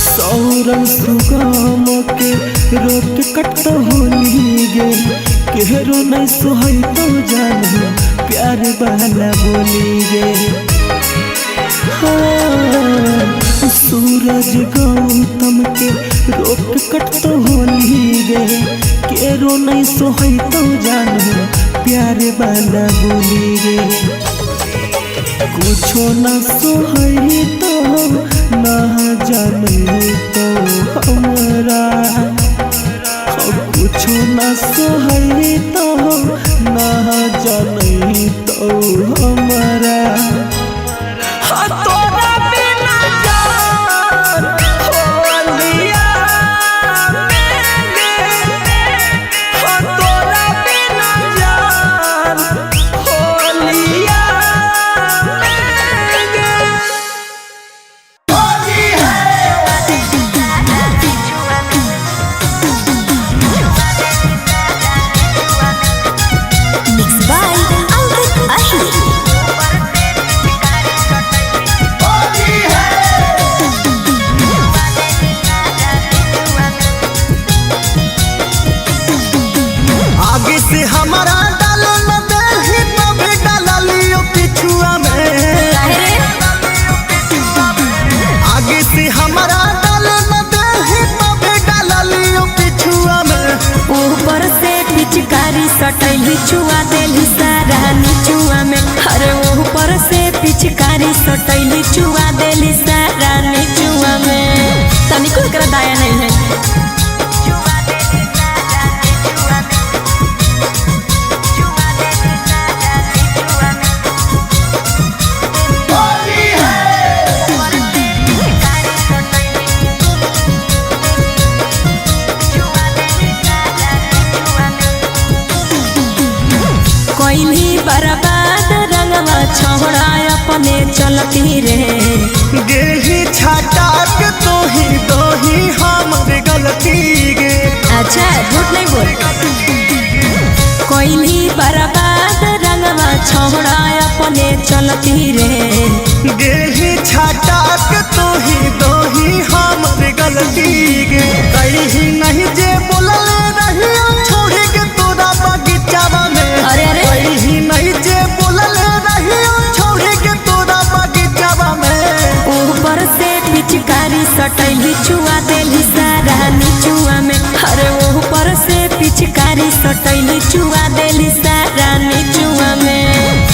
सौरन सुगम के रोक कट होली गे केहरो नहीं सोहई तो जान प्यार वाला बोली गे सूरज गौतम के रोक कट होली गे केहरो नहीं सोहई तो जान प्यार वाला बोली गे कुछो न सोहई तो ना जाने तो हमरा कुछो न सोहई तो ना जाने तो हमरा तोरा बिना जान होलिया तोरा बिना जान होलिया से हमारा डालो न दे तो भी डाला लियो पिछुआ में आगे से हमारा डालो न दे तो भी डाला लियो पिछुआ में ऊपर से पिचकारी सटैली छुआ देली सारा निचुआ में अरे ऊपर से पिचकारी सटैली छुआ देली सारा निचुआ में तनिको एकरा दया नहीं है कोइली बर्बाद रंगवा छोड़ा अपने चलती रे गेही छाटा के तो ही हमर गलती गे अच्छा झूठ नहीं बोल कोइली बर्बाद रंगवा छोड़ा अपने चलती रे गेही छाटा के तो ही हमर गलती गे कहीं नहीं जे बोलल रही छोड़ के तोरा बगीचावा में अरे अरे कहीं नहीं जे बोलल रही छोड़ के तोरा बगीचावा में ऊपर से पिचकारी सटैली छुआ देली सारा निचुआ में अरे ऊपर से पिच पिचकारी सटैली चुआ देली सारा निचुआ में।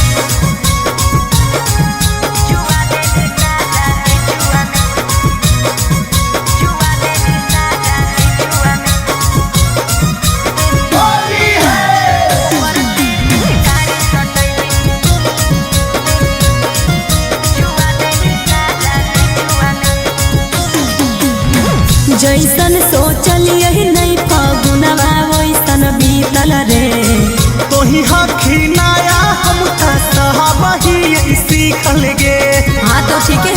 जैसन सोचल यही नहीं फगुनवा वैसन बीतल रे। तोही हखिनाया हम सहबही सीखल गे। हाँ तो ठीक है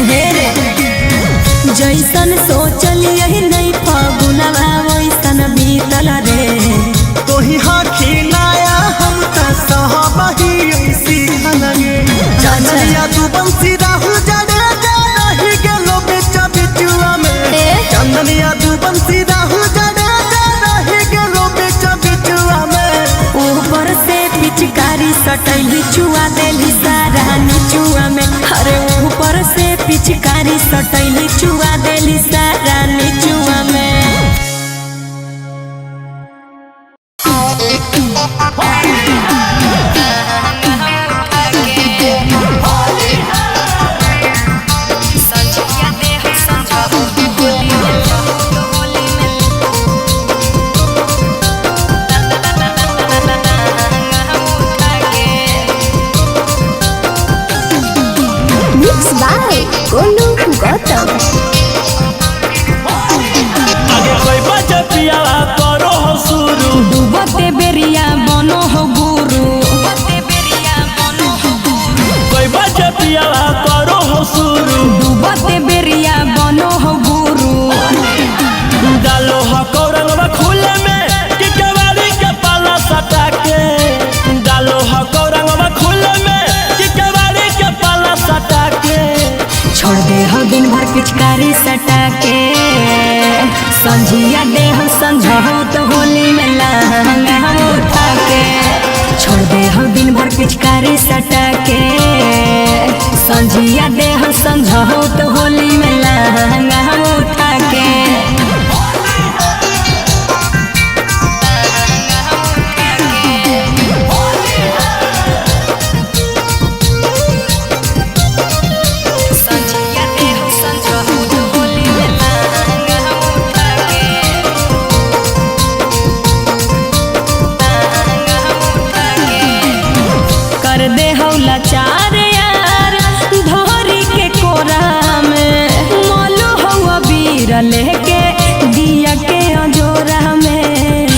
हे रे। जैसन सोचल यही नहीं फगुनवा वैसन बीतल रे। तोही हखिनाया हम सहबही सीखल गे। चंदनिया तू बंसी राहु जड़े रही गेलो बेचा बिचुआ में। चंदनिया तू बंसी राहु जड़े रही गेलो बेचा बिचुआ में। ऊपर से पिचकारी सटैली चुआ देली सारा निचुआ में। अरे ऊपर से पिचकारी सटैली चुआ देली सारा निचुआ में। Mixed by Golu Gautam. आगे कोई बच्चा पियाला करो हो शुरू। डूबते बेरिया बनो हो गुरु। कोई बच्चा पियाला करो हो शुरू। डूबते बेरिया बनो हो गुरु। डालो हो कौरंगवा खुले में कि केवाड़ी के पाला सटा के। डालो हो कौरंगवा खुले में कि केवाड़ी के पाला सटा के। छोड़ दे हो दिन भर पिचकारी सटा के। संझिया दे हो संझो तो होली में लहंगा हम उठा के। छोड़ दे हो दिन भर पिचकारी सटा के। संझिया दे हो संझो तो होली में लहंगा हम उठा के। कर दे हौला चार यार धोरी के कोरा में। मोलो हवा बीर लेके दिया के अंजोरा में।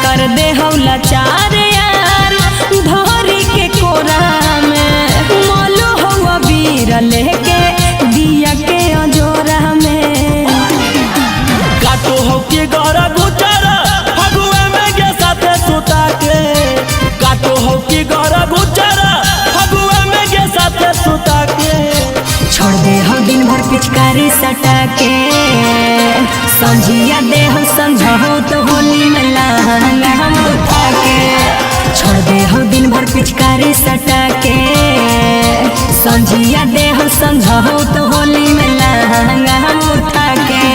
कर दे हौला चार यार धोरी के कोरा में। मोलो हवा बीर लेके दिया के अंजोरा में। काटो हो के गौरा गुचारा फगुआ में के साथे सुता के। काटो हो के गौरा गुचारा फगुआ में के साथे सुता के। छोड़ दे हो दिन भर पिचकारी सटा के। संझिया दे हो संझो तो होली में लहंगा हम उठा के। छोड़ दे हो दिन भर पिचकारी सटा के। संझिया दे हो संझो तो होली में लहंगा हम उठा के।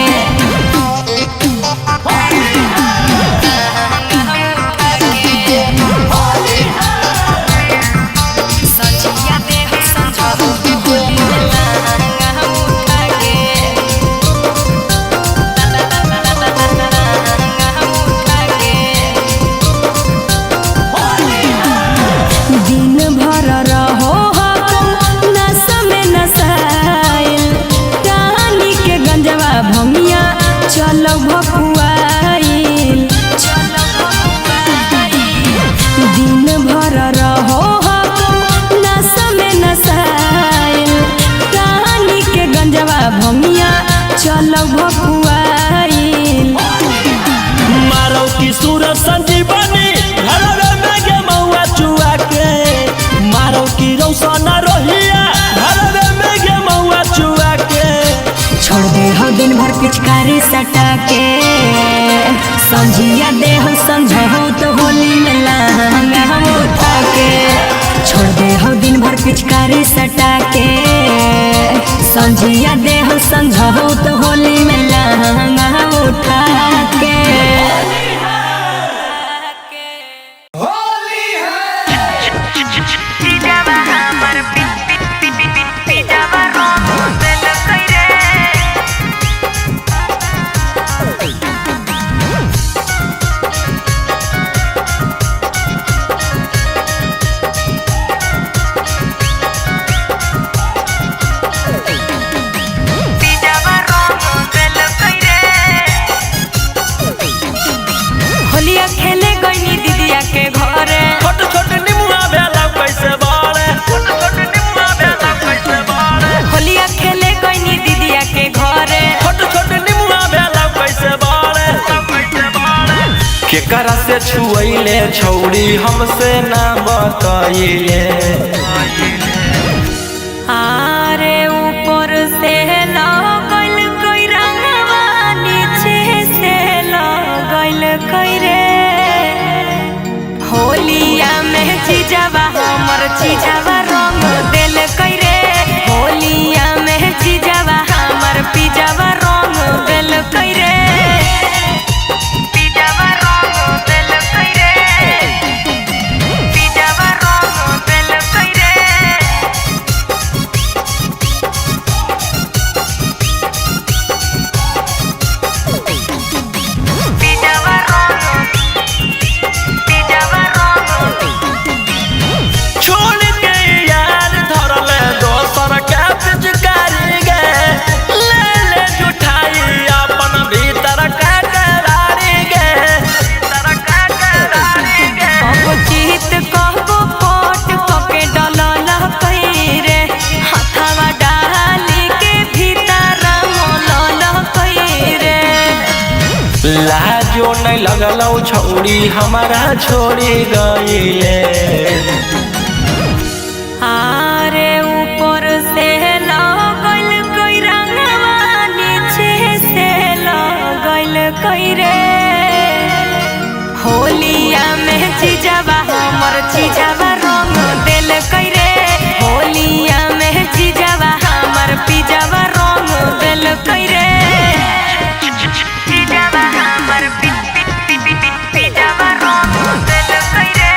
दिन भर रहो हम नशा में नशाइल। रानी के गंजवा भंगिया चलो भकुआइल। दिन भर रहो हम नशा में नशाइल। रानी के गंजवा भंगिया चलो भकुआइल। मारो की सूरज संजीवनी घरवे में गे मौआ चुआ के। मारो की रौसना रोहिया घरवे में गे मौआ चुआ के। छोड़ दे हो दिन भर पिचकारी सटा के। संझिया दे हो संझो तो होली में लहंगा हम उठा के। छोड़ दे हो दिन भर पिचकारी सटा के। संझिया दे हो संझो तो होली में लहंगा हम उठा केकरा से छुएले छौड़ी हमसे ना बताइले। आरे ऊपर से लगल कोई रंगवा नीचे से लगल कोई रे होलिया में जीजावा हमर जीजावा रंग दिल कोई रे होलिया में जीजावा हमर पिजावा रंग दिल कोई रे पिजावा रंग दिल कोई रे पिजावा रंग दिल कोई रे लाजो नहीं लगलौ छौड़ी हमारा छोड़ी गईले। आरे ऊपर से लगल कोई रंगवा नीचे से लगल कोई रे होलिया में जीजावा हमर जीजावा रंग दिल कोई रे होलिया में जीजावा हमर पिजावा रंग दिल कोई रे पिजावा हमर पिजावा रंग दिल कोई रे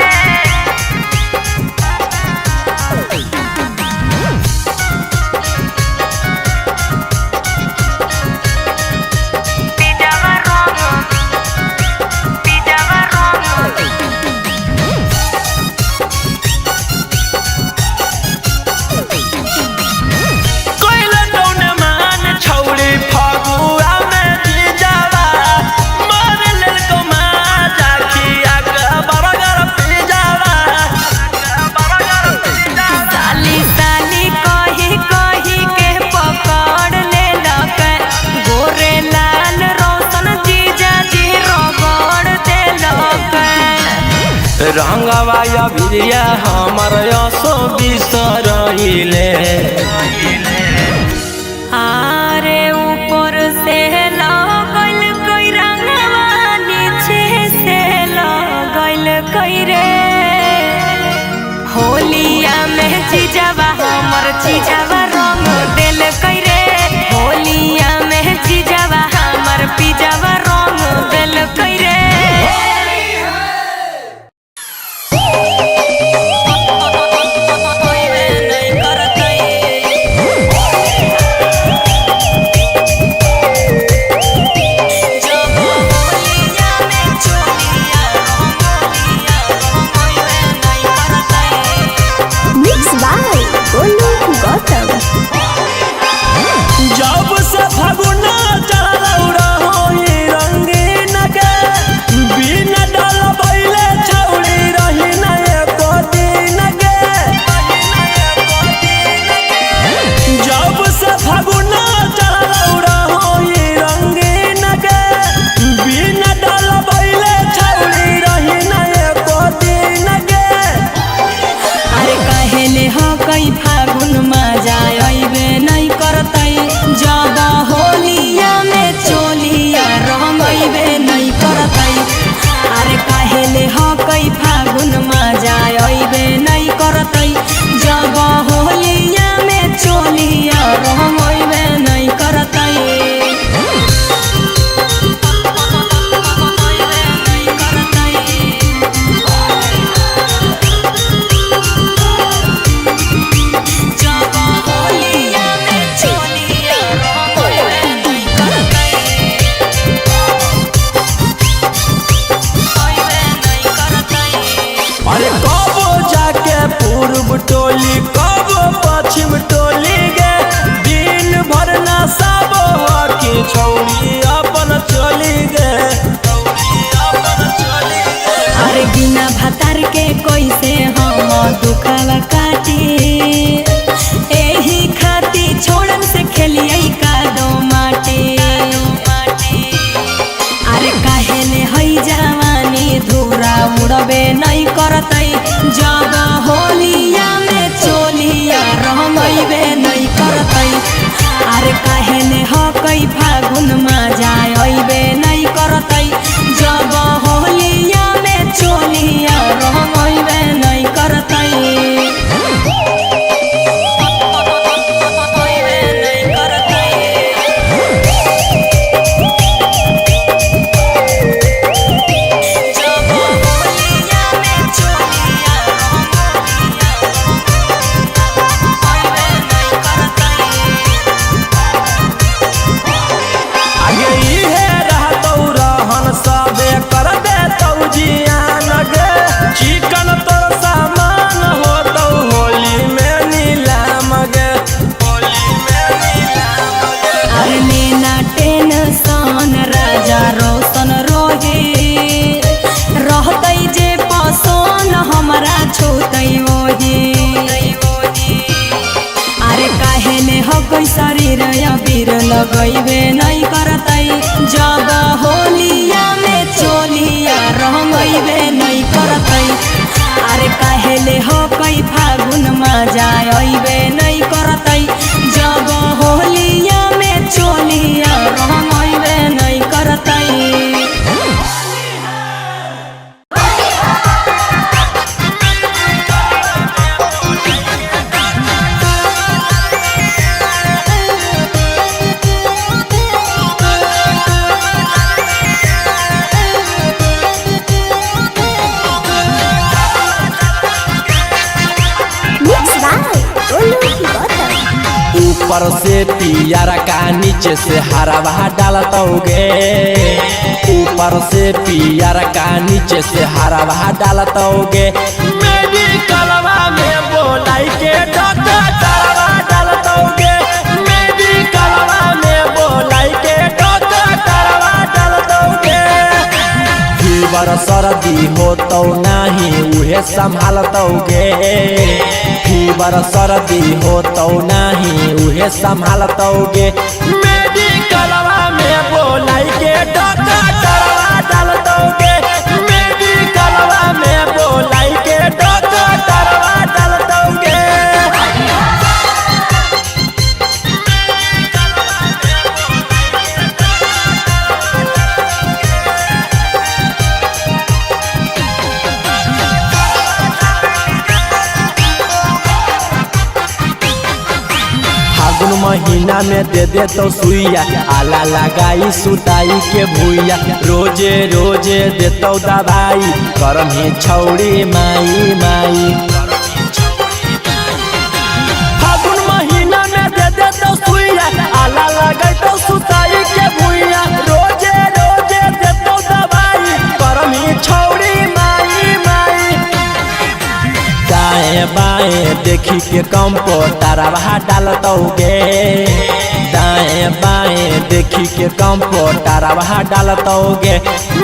रंगवा या बिरिया हमर असो बिसरइले। आरे ऊपर से लगल कोई रंगवा नीचे से लगल कोई रे होलिया में जीजावा हमर जीजावा रंग दिल कोई रे होलिया में जीजावा हमर पिजावा रंग दिल कोई रे Mixed by Golu Gautam. जब से फगुना चढ़लौ रहोई रंगीन के बिना डलबैले छौड़ी रही न एको दिन के। जब से फगुना चढ़लौ रहोई रंगीन के बिना डलबैले छौड़ी रही न एको दिन के। अरे कहेले हो कई फागुन मजा अइबे नहीं करतै जब होलिया में चोलिया रंगइबे नहीं करतै। अरे कहेले हो कई फागुन मजा अइबे नहीं करतै जब होलिया में चोलिया रंगइबे नहीं करतै। अरे कबो जाके पूर्व टोली कबो पश्चिम टोली गे दिन भर ना सब की छौड़ी अपन चली गे। अरे बिना भतार के कैसे हम दुखवा काटी एही खाती छोड़न से खेलिए का दो माटी। अरे काहे ने हई जवानी फागुन मजा अइबे नहीं करतै जब होलिया में चोलिया रंगइबे नहीं करतै चिकन तोर सामान हो तो होली में नीलाम गे होली में नीलाम गे अरे लेना टेंशन राजा रोशन रोहे रहतै जे पसंद हमरा छूतै ओहे अरे काहे ने हकै शरीर अबीर लगैबे नहीं करतै जब होलिया में चोलिया रंगैबे नहीं करतै अरे काहे ले हकै फागुन मजा अइबे नहीं करतै जब होलिया में चोलिया रंगैबे नहीं करतै ऊपर से पियर का नीचे से हरा डालतोगे ऊपर से पियर का नीचे से हरा डालतोगे मेडिकलवा में बोलाई के डॉक्टर डालतोगे मेडिकलवा में बोलाई के डॉक्टर डालतोगे फीवर सर्दी हो तो नहीं उहे संभालतोगे फीवर सर्दी हो तो नहीं उहे संभालतोगे मेडिकलवा में बोलाई के डॉक्टर डालतोगे मेडिकलवा में बोलाई के डॉक्टर डालतोगे फागुन महीना में दे दे तो सुइया आला लगाई सुताई के भूइया रोजे रोजे देतो दवाई करम ही छौड़ी माई माई फागुन महीना में दे दे तो सुइया आला लगाई तो सुताई के भूइया रोजे रोजे देतो दवाई करम ही छौड़ी माई माई दाएं बाएं देखी के कंप्यूटरवा डालतोगे दाएं बाएं देखी के कंप्यूटरवा डालतोगे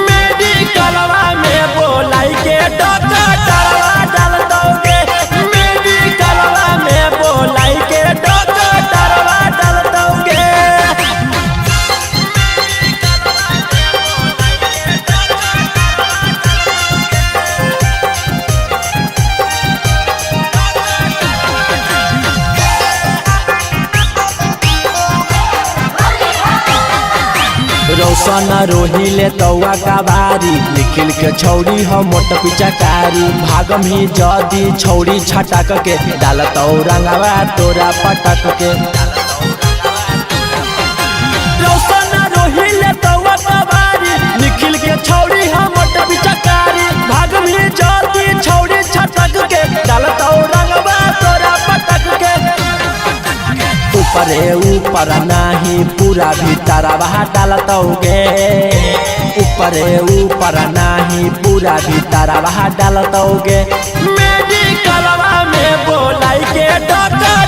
मेडिकलवा में बोलाई के डॉक्टर डालतोगे मेडिकलवा में बोलाई के डॉक्टर डालतोगे रौशन रोहिले तौआ का बारी निखिल के छौड़ी हो मोट पिचकारी भागम ही जदी छौड़ी छटक के डालतौ रंगवा तोरा पटक के रौशन रोहिले तौआ का बारी निखिल के छौड़ी हो मोट पिचकारी भागम ही जदी छौड़ी छटक के डालतौ रंगवा तोरा पटक के ऊपरे ऊपर नाही पूरा भीतरवा डालतोगे ऊपरे ऊपर नाही पूरा भीतरवा डालतोगे मेडिकलवा में बोलाई के डॉक्टर